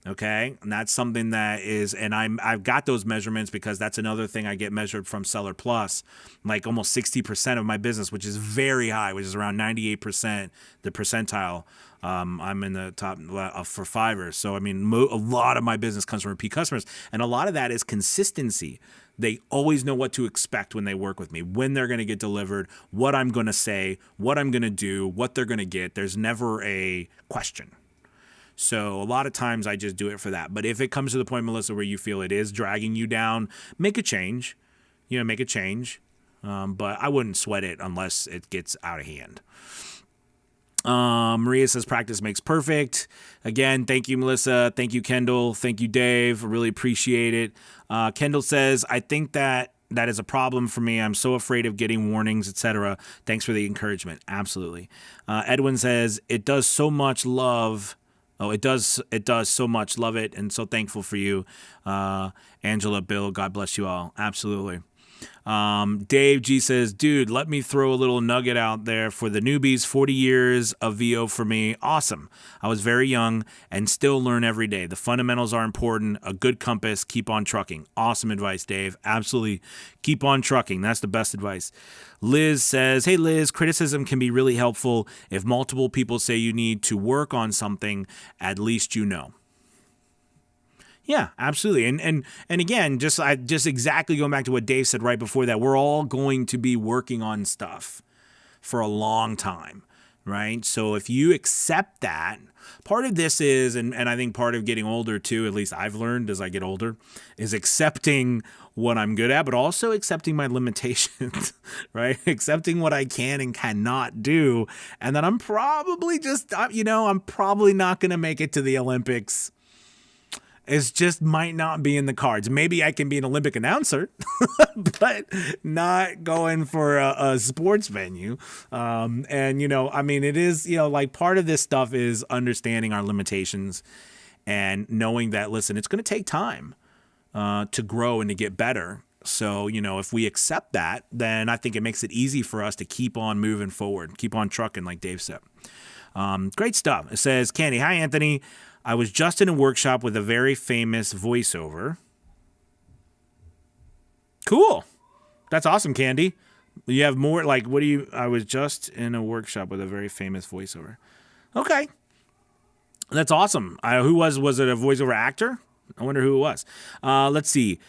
S1: Okay. And that's something that is, and I've got those measurements because that's another thing I get measured from Seller Plus, like almost 60% of my business, which is very high, which is around 98%, the percentile. I'm in the top for Fiverr. So, I mean, a lot of my business comes from repeat customers, and a lot of that is consistency. They always know what to expect when they work with me, when they're going to get delivered, what I'm going to say, what I'm going to do, what they're going to get. There's never a question. So a lot of times I just do it for that. But if it comes to the point, Melissa, where you feel it is dragging you down, make a change. Make a change. But I wouldn't sweat it unless it gets out of hand. Maria says practice makes perfect. Again, thank you, Melissa. Thank you, Kendall. Thank you, Dave. I really appreciate it. Kendall says, I think that is a problem for me. I'm so afraid of getting warnings, etc. Thanks for the encouragement. Absolutely. Edwin says, it does so much love. Oh, it does so much. Love it. And so thankful for you. Angela, Bill, God bless you all. Absolutely. Dave G says, dude, let me throw a little nugget out there for the newbies. 40 years of VO for me. Awesome. I was very young and still learn every day. The fundamentals are important. A good compass. Keep on trucking. Awesome advice, Dave. Absolutely. Keep on trucking. That's the best advice. Liz says, hey, Liz, criticism can be really helpful. If multiple people say you need to work on something, at least you know. Yeah, absolutely. And again, just exactly going back to what Dave said right before that, we're all going to be working on stuff for a long time. right? So if you accept that, part of this is, and I think part of getting older too, at least I've learned as I get older, is accepting what I'm good at, but also accepting my limitations, right? Accepting what I can and cannot do. And that I'm probably I'm probably not going to make it to the Olympics. It just might not be in the cards. Maybe I can be an Olympic announcer, but not going for a sports venue. It is, like part of this stuff is understanding our limitations and knowing that, listen, it's going to take time to grow and to get better. So, if we accept that, then I think it makes it easy for us to keep on moving forward, keep on trucking, like Dave said. Great stuff. It says, Candy, hi, Anthony. I was just in a workshop with a very famous voiceover. Cool. That's awesome, Candy. You have more, like, I was just in a workshop with a very famous voiceover. Okay. That's awesome. Who was it a voiceover actor? I wonder who it was. Let's see.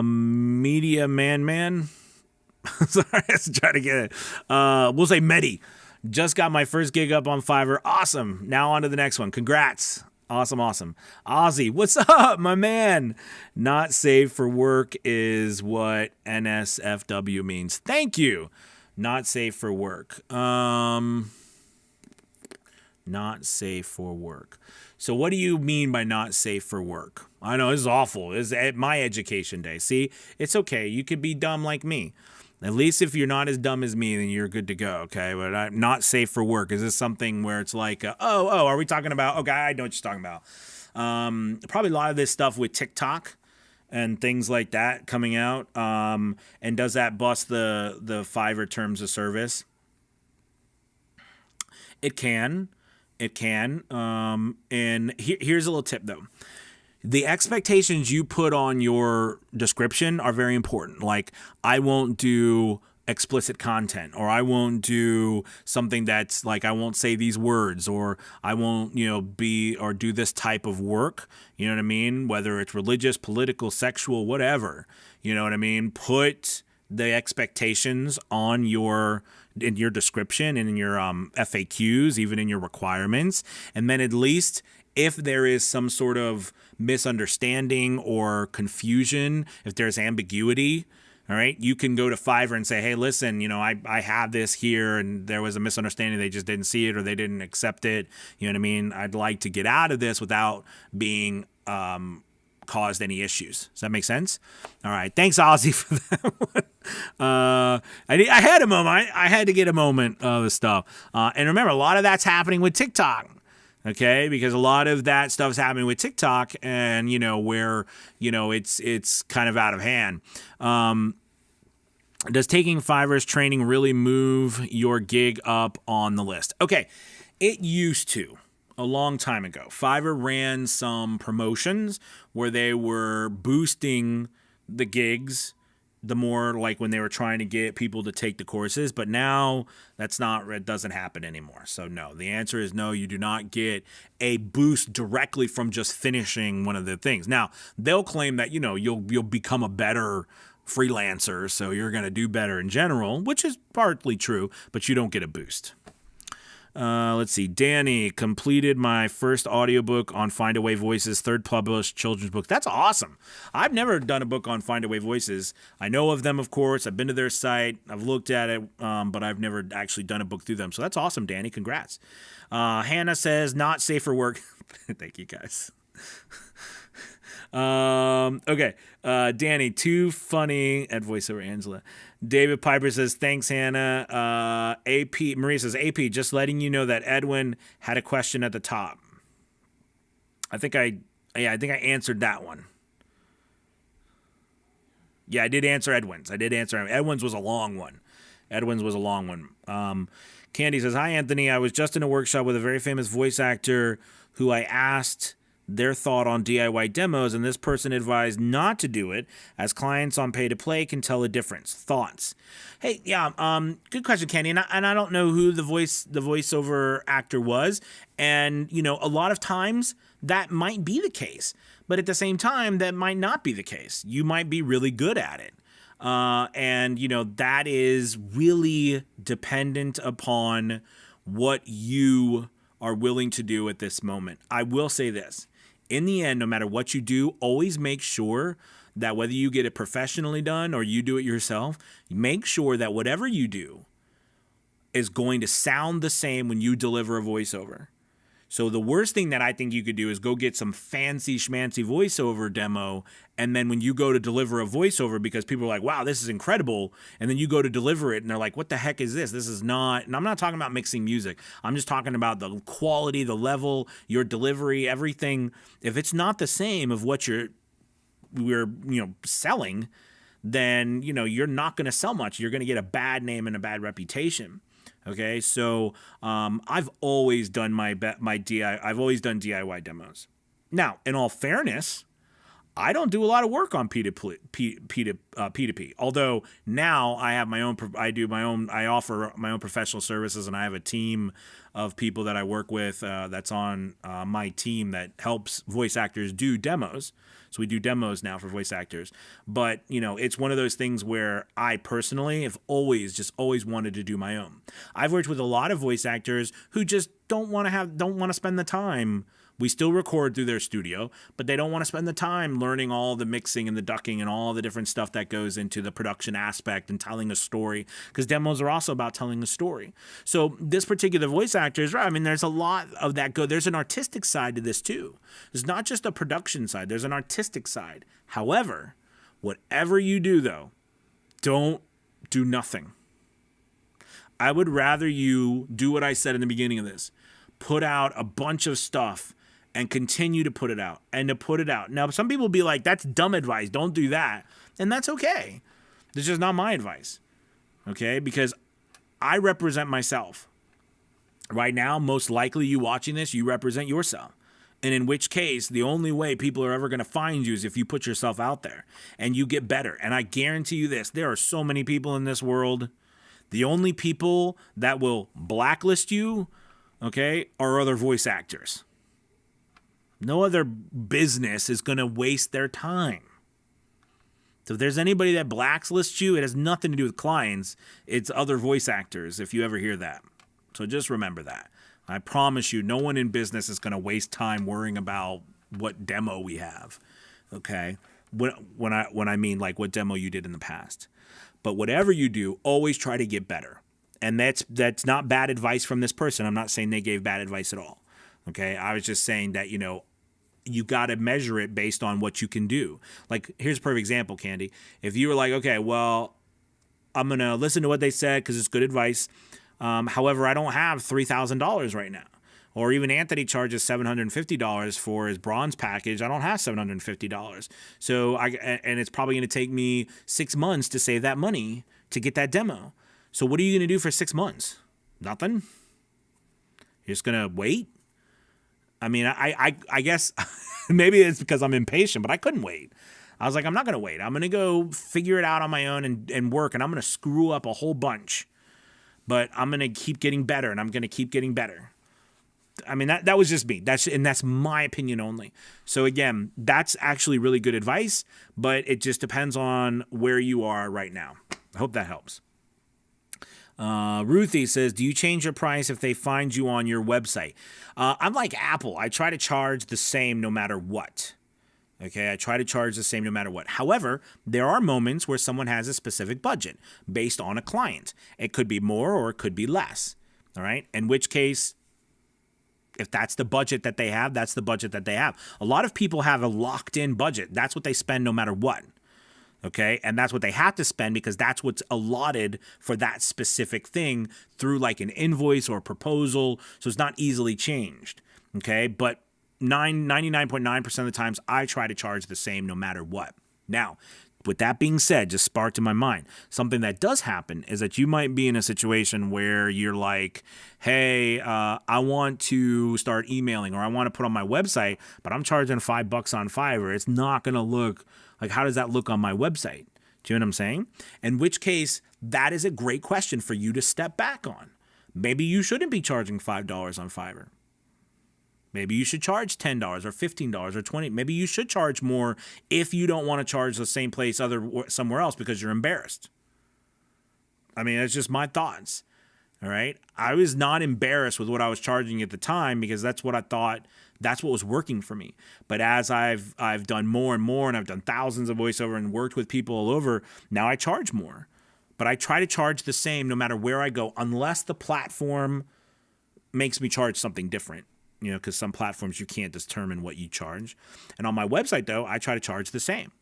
S1: Media Man. Sorry, let's try to get it. We'll say Medi. Just got my first gig up on Fiverr. Awesome. Now on to the next one. Congrats. Awesome. Ozzy, what's up, my man? Not safe for work is what NSFW means. Thank you. Not safe for work. Not safe for work. So what do you mean by not safe for work? I know this is awful. This is at my education day. See, it's okay. You could be dumb like me. At least if you're not as dumb as me, then you're good to go, okay? But I'm not safe for work. Is this something where it's like, are we talking about, okay, I know what you're talking about. Probably a lot of this stuff with TikTok and things like that coming out. And does that bust the Fiverr terms of service? It can. And here's a little tip, though. The expectations you put on your description are very important. Like, I won't do explicit content, or I won't do something that's like, I won't say these words, or I won't, do this type of work. You know what I mean? Whether it's religious, political, sexual, whatever. You know what I mean? Put the expectations in your description and in your FAQs, even in your requirements. And then at least if there is some sort of misunderstanding or confusion, if there's ambiguity, all right, you can go to Fiverr and say, hey, listen, I have this here and there was a misunderstanding. They just didn't see it or they didn't accept it. You know what I mean? I'd like to get out of this without being caused any issues. Does that make sense? All right. Thanks, Ozzy, for that one. I had a moment. I had to get a moment of the stuff. And remember, a lot of that's happening with TikTok. Okay, because a lot of that stuff is happening with TikTok, and where it's kind of out of hand. Does taking Fiverr's training really move your gig up on the list? Okay, it used to. A long time ago, Fiverr ran some promotions where they were boosting the gigs, the more like when they were trying to get people to take the courses, but now it doesn't happen anymore. So no, the answer is no, you do not get a boost directly from just finishing one of the things. Now, they'll claim that, you'll become a better freelancer, so you're going to do better in general, which is partly true, but you don't get a boost. Let's see. Danny, completed my first audiobook on Findaway Voices, third published children's book. That's awesome. I've never done a book on Findaway Voices. I know of them, of course. I've been to their site. I've looked at it, but I've never actually done a book through them. So that's awesome, Danny. Congrats. Hannah says, not safe for work. Thank you, guys. Okay. Danny, too funny at voiceover Angela. David Piper says, thanks, Hannah. Maria says, AP, just letting you know that Edwin had a question at the top. I think I answered that one. Yeah, I did answer Edwin's. Edwin's was a long one. Candy says, hi, Anthony. I was just in a workshop with a very famous voice actor who I asked their thought on DIY demos, and this person advised not to do it, as clients on pay-to-play can tell the difference. Thoughts? Hey, yeah, good question, Kenny. And I don't know who the voiceover actor was, and a lot of times that might be the case, but at the same time, that might not be the case. You might be really good at it. And, that is really dependent upon what you are willing to do at this moment. I will say this. In the end, no matter what you do, always make sure that whether you get it professionally done or you do it yourself, make sure that whatever you do is going to sound the same when you deliver a voiceover. So the worst thing that I think you could do is go get some fancy schmancy voiceover demo, and then when you go to deliver a voiceover, because people are like, wow, this is incredible, and then you go to deliver it and they're like, what the heck is this? This is not, and I'm not talking about mixing music. I'm just talking about the quality, the level, your delivery, everything. If it's not the same of what we're selling, then you're not going to sell much. You're going to get a bad name and a bad reputation. Okay, so I've always done I've always done DIY demos. Now, in all fairness, I don't do a lot of work on P2P. Although now I have I offer my own professional services, and I have a team of people that I work with that's on my team that helps voice actors do demos. So we do demos now for voice actors. But, it's one of those things where I personally have always wanted to do my own. I've worked with a lot of voice actors who just don't want to spend the time. We still record through their studio, but they don't want to spend the time learning all the mixing and the ducking and all the different stuff that goes into the production aspect and telling a story, because demos are also about telling a story. So this particular voice actor is right. I mean, there's a lot of that there's an artistic side to this too. There's not just a production side. There's an artistic side. However, whatever you do though, don't do nothing. I would rather you do what I said in the beginning of this. Put out a bunch of stuff and continue to put it out and to put it out. Now, some people will be like, that's dumb advice. Don't do that. And that's okay. This is not my advice. Okay? Because I represent myself. Right now, most likely you watching this, you represent yourself. And in which case, the only way people are ever going to find you is if you put yourself out there and you get better. And I guarantee you this, there are so many people in this world. The only people that will blacklist you, okay, are other voice actors. No other business is going to waste their time. So if there's anybody that blacklists you, it has nothing to do with clients. It's other voice actors, if you ever hear that. So just remember that. I promise you, no one in business is going to waste time worrying about what demo we have. Okay? When I mean like what demo you did in the past. But whatever you do, always try to get better. And that's not bad advice from this person. I'm not saying they gave bad advice at all. Okay? I was just saying that, you got to measure it based on what you can do. Like, here's a perfect example, Candy. If you were like, okay, well, I'm going to listen to what they said because it's good advice. However, I don't have $3,000 right now. Or even Anthony charges $750 for his bronze package. I don't have $750. So and it's probably going to take me 6 months to save that money to get that demo. So what are you going to do for 6 months? Nothing? You're just going to wait? I mean, I guess maybe it's because I'm impatient, but I couldn't wait. I was like, I'm not going to wait. I'm going to go figure it out on my own and work, and I'm going to screw up a whole bunch. But I'm going to keep getting better, and I'm going to keep getting better. I mean, that was just me. That's my opinion only. So again, that's actually really good advice, but it just depends on where you are right now. I hope that helps. Ruthie says, do you change your price if they find you on your website? I'm like Apple. I try to charge the same no matter what. Okay, I try to charge the same no matter what. However, there are moments where someone has a specific budget based on a client. It could be more or it could be less. All right, in which case, if that's the budget that they have, that's the budget that they have. A lot of people have a locked-in budget. That's what they spend no matter what. Okay, and that's what they have to spend because that's what's allotted for that specific thing through like an invoice or proposal. So it's not easily changed. Okay, but 99.9% of the times I try to charge the same no matter what. Now, with that being said, just sparked in my mind, something that does happen is that you might be in a situation where you're like, hey, I want to start emailing or I want to put on my website, but I'm charging $5 on Fiverr. It's not going to look like, how does that look on my website? Do you know what I'm saying? In which case, that is a great question for you to step back on. Maybe you shouldn't be charging $5 on Fiverr. Maybe you should charge $10 or $15 or $20. Maybe you should charge more if you don't want to charge the same place somewhere else because you're embarrassed. I mean, it's just my thoughts. All right. I was not embarrassed with what I was charging at the time because that's what I thought. That's what was working for me. But as I've done more and more, and I've done thousands of voiceover and worked with people all over, now I charge more. But I try to charge the same no matter where I go, unless the platform makes me charge something different. You know, because some platforms you can't determine what you charge. And on my website, though, I try to charge the same.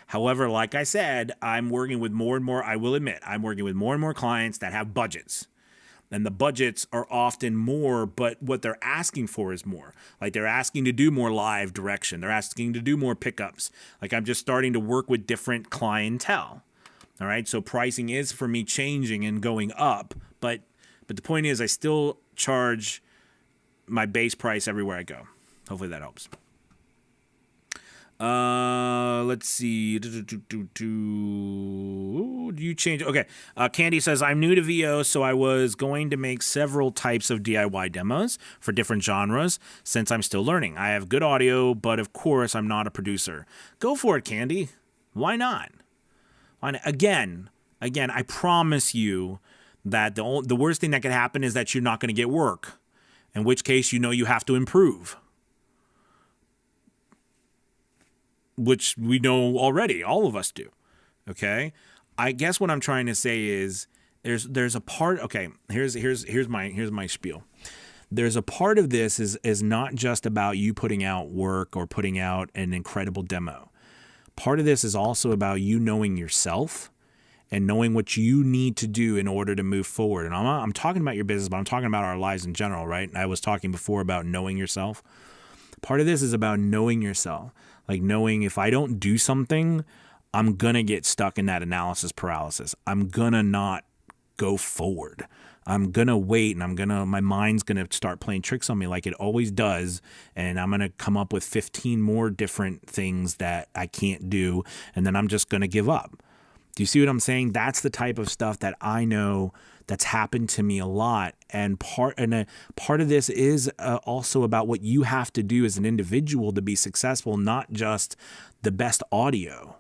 S1: However, like I said, I'm working with more and more, I will admit, I'm working with more and more clients that have budgets. And the budgets are often more, but what they're asking for is more. Like they're asking to do more live direction. They're asking to do more pickups. Like I'm just starting to work with different clientele. All right. So pricing is for me changing and going up. But the point is I still charge my base price everywhere I go. Hopefully that helps. Let's see. Do you change? Okay. Candy says, I'm new to VO, so I was going to make several types of DIY demos for different genres since I'm still learning. I have good audio, but of course I'm not a producer. Go for it, Candy. Why not? Again, I promise you that the worst thing that could happen is that you're not going to get work. In which case, you know you have to improve. Which we know already. All of us do. Okay? I guess what I'm trying to say is there's a part. Okay, here's my spiel. There's a part of this is not just about you putting out work or putting out an incredible demo. Part of this is also about you knowing yourself and knowing what you need to do in order to move forward. And I'm talking about your business, but I'm talking about our lives in general, right? And I was talking before about knowing yourself. Part of this is about knowing yourself, like knowing if I don't do something, I'm going to get stuck in that analysis paralysis. I'm going to not go forward. I'm going to wait and my mind's going to start playing tricks on me like it always does. And I'm going to come up with 15 more different things that I can't do. And then I'm just going to give up. Do you see what I'm saying? That's the type of stuff that I know that's happened to me a lot. And part of this is also about what you have to do as an individual to be successful, not just the best audio.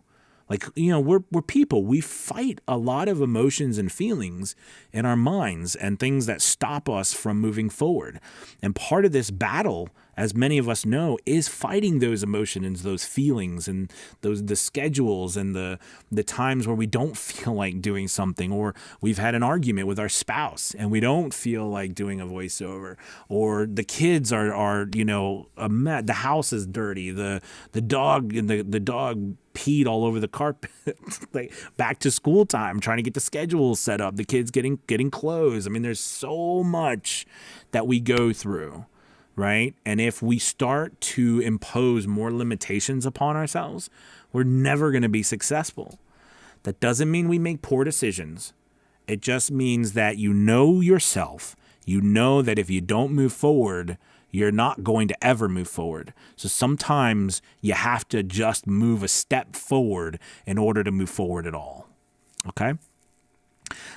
S1: Like, you know, we're people. We fight a lot of emotions and feelings in our minds and things that stop us from moving forward. And part of this battle, as many of us know, is fighting those emotions, those feelings, and the schedules and the times where we don't feel like doing something, or we've had an argument with our spouse and we don't feel like doing a voiceover, or the kids are you know, the house is dirty, the dog peed all over the carpet. Like back to school time, trying to get the schedule set up, the kids getting clothes. I mean, there's so much that we go through, right? And if we start to impose more limitations upon ourselves, we're never going to be successful. That doesn't mean we make poor decisions. It just means that you know yourself. You know that if you don't move forward, you're not going to ever move forward. So sometimes you have to just move a step forward in order to move forward at all. Okay?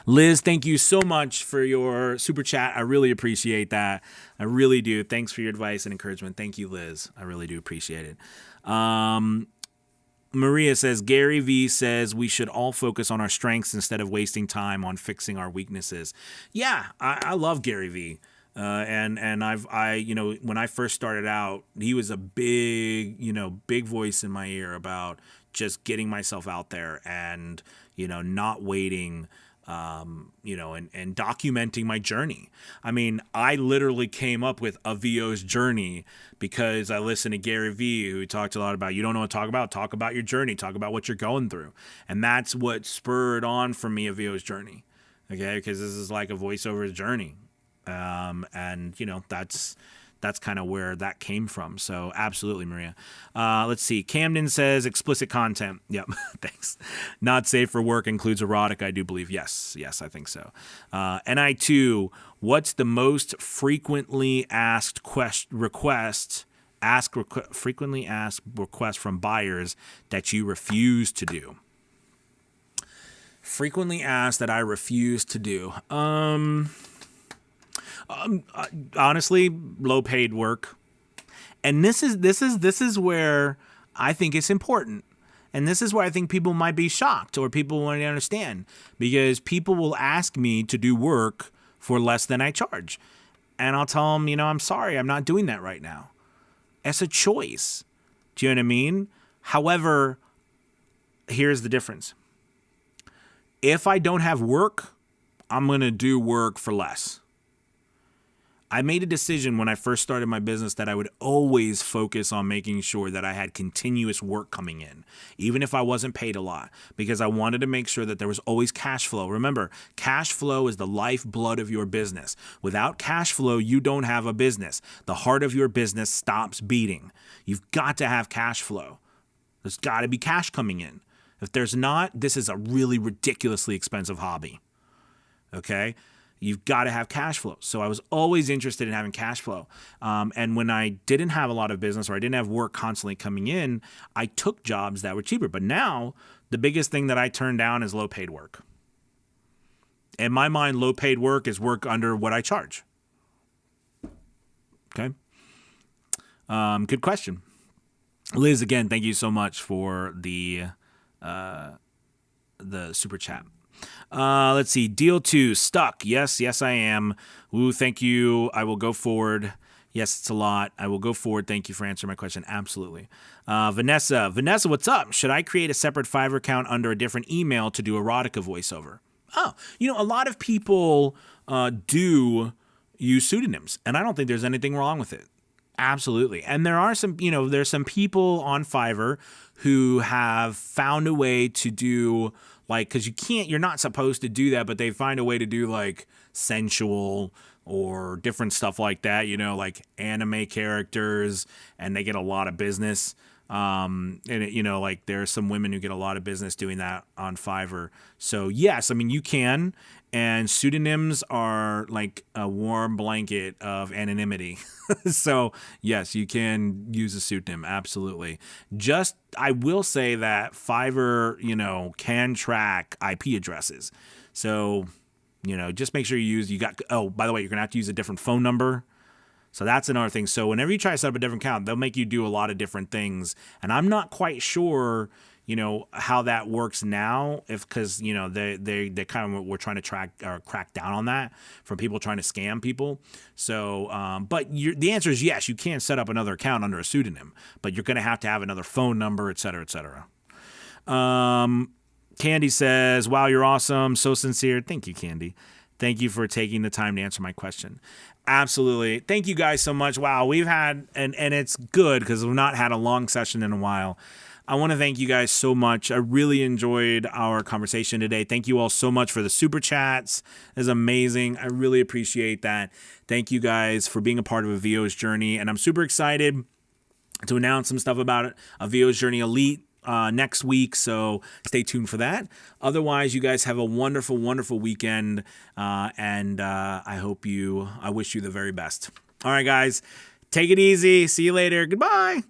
S1: Liz, thank you so much for your super chat. I really appreciate that. I really do. Thanks for your advice and encouragement. Thank you, Liz. I really do appreciate it. Maria says, Gary V says we should all focus on our strengths instead of wasting time on fixing our weaknesses. Yeah, I love Gary V. And you know, when I first started out, he was a big voice in my ear about just getting myself out there and, you know, not waiting, you know, and documenting my journey. I mean, I literally came up with a VO's journey because I listened to Gary V, who talked a lot about, you don't know what to talk about your journey, talk about what you're going through. And that's what spurred on for me a VO's journey. Okay. Because this is like a voiceover journey. And you know, that's kind of where that came from. So absolutely, Maria. Let's see. Camden says explicit content. Yep. Thanks. Not safe for work includes erotic, I do believe. Yes, I think so. NI2, what's the most frequently asked request from buyers that you refuse to do? Frequently asked that I refuse to do. Honestly, low paid work. And this is where I think it's important. And this is where I think people might be shocked, or people want to understand, because people will ask me to do work for less than I charge. And I'll tell them, I'm sorry, I'm not doing that right now. It's a choice. Do you know what I mean? However, here's the difference. If I don't have work, I'm going to do work for less. I made a decision when I first started my business that I would always focus on making sure that I had continuous work coming in, even if I wasn't paid a lot, because I wanted to make sure that there was always cash flow. Remember, cash flow is the lifeblood of your business. Without cash flow, you don't have a business. The heart of your business stops beating. You've got to have cash flow. There's got to be cash coming in. If there's not, this is a really ridiculously expensive hobby. Okay? You've got to have cash flow. So I was always interested in having cash flow. And when I didn't have a lot of business, or I didn't have work constantly coming in, I took jobs that were cheaper. But now the biggest thing that I turn down is low paid work. In my mind, low paid work is work under what I charge. Okay. Good question. Liz, again, thank you so much for the super chat. Let's see. Deal 2, stuck. Yes, I am. Woo, thank you. I will go forward. Yes, it's a lot. I will go forward. Thank you for answering my question. Absolutely. Vanessa, what's up? Should I create a separate Fiverr account under a different email to do erotica voiceover? Oh, a lot of people do use pseudonyms, and I don't think there's anything wrong with it. Absolutely. And there are some, there's some people on Fiverr who have found a way to do, like, because you're not supposed to do that, but they find a way to do like sensual or different stuff like that, like anime characters, and they get a lot of business. And like there are some women who get a lot of business doing that on Fiverr. So yes, you can, and pseudonyms are like a warm blanket of anonymity. So yes, you can use a pseudonym. Absolutely. I will say that Fiverr, can track IP addresses. So, just make sure by the way, you're going to have to use a different phone number. So that's another thing. So whenever you try to set up a different account, they'll make you do a lot of different things. And I'm not quite sure, how that works now, because they kind of were trying to crack down on that from people trying to scam people. So, but the answer is yes, you can set up another account under a pseudonym, but you're going to have another phone number, et cetera, et cetera. Candy says, wow, you're awesome. So sincere. Thank you, Candy. Thank you for taking the time to answer my question. Absolutely. Thank you guys so much. Wow, we've had, and it's good because we've not had a long session in a while. I want to thank you guys so much. I really enjoyed our conversation today. Thank you all so much for the super chats. It's amazing. I really appreciate that. Thank you guys for being a part of a VO's journey. And I'm super excited to announce some stuff about it, a VO's Journey Elite next week, so stay tuned for that. Otherwise, you guys have a wonderful, wonderful weekend, and I wish you the very best. All right, guys, take it easy. See you later. Goodbye.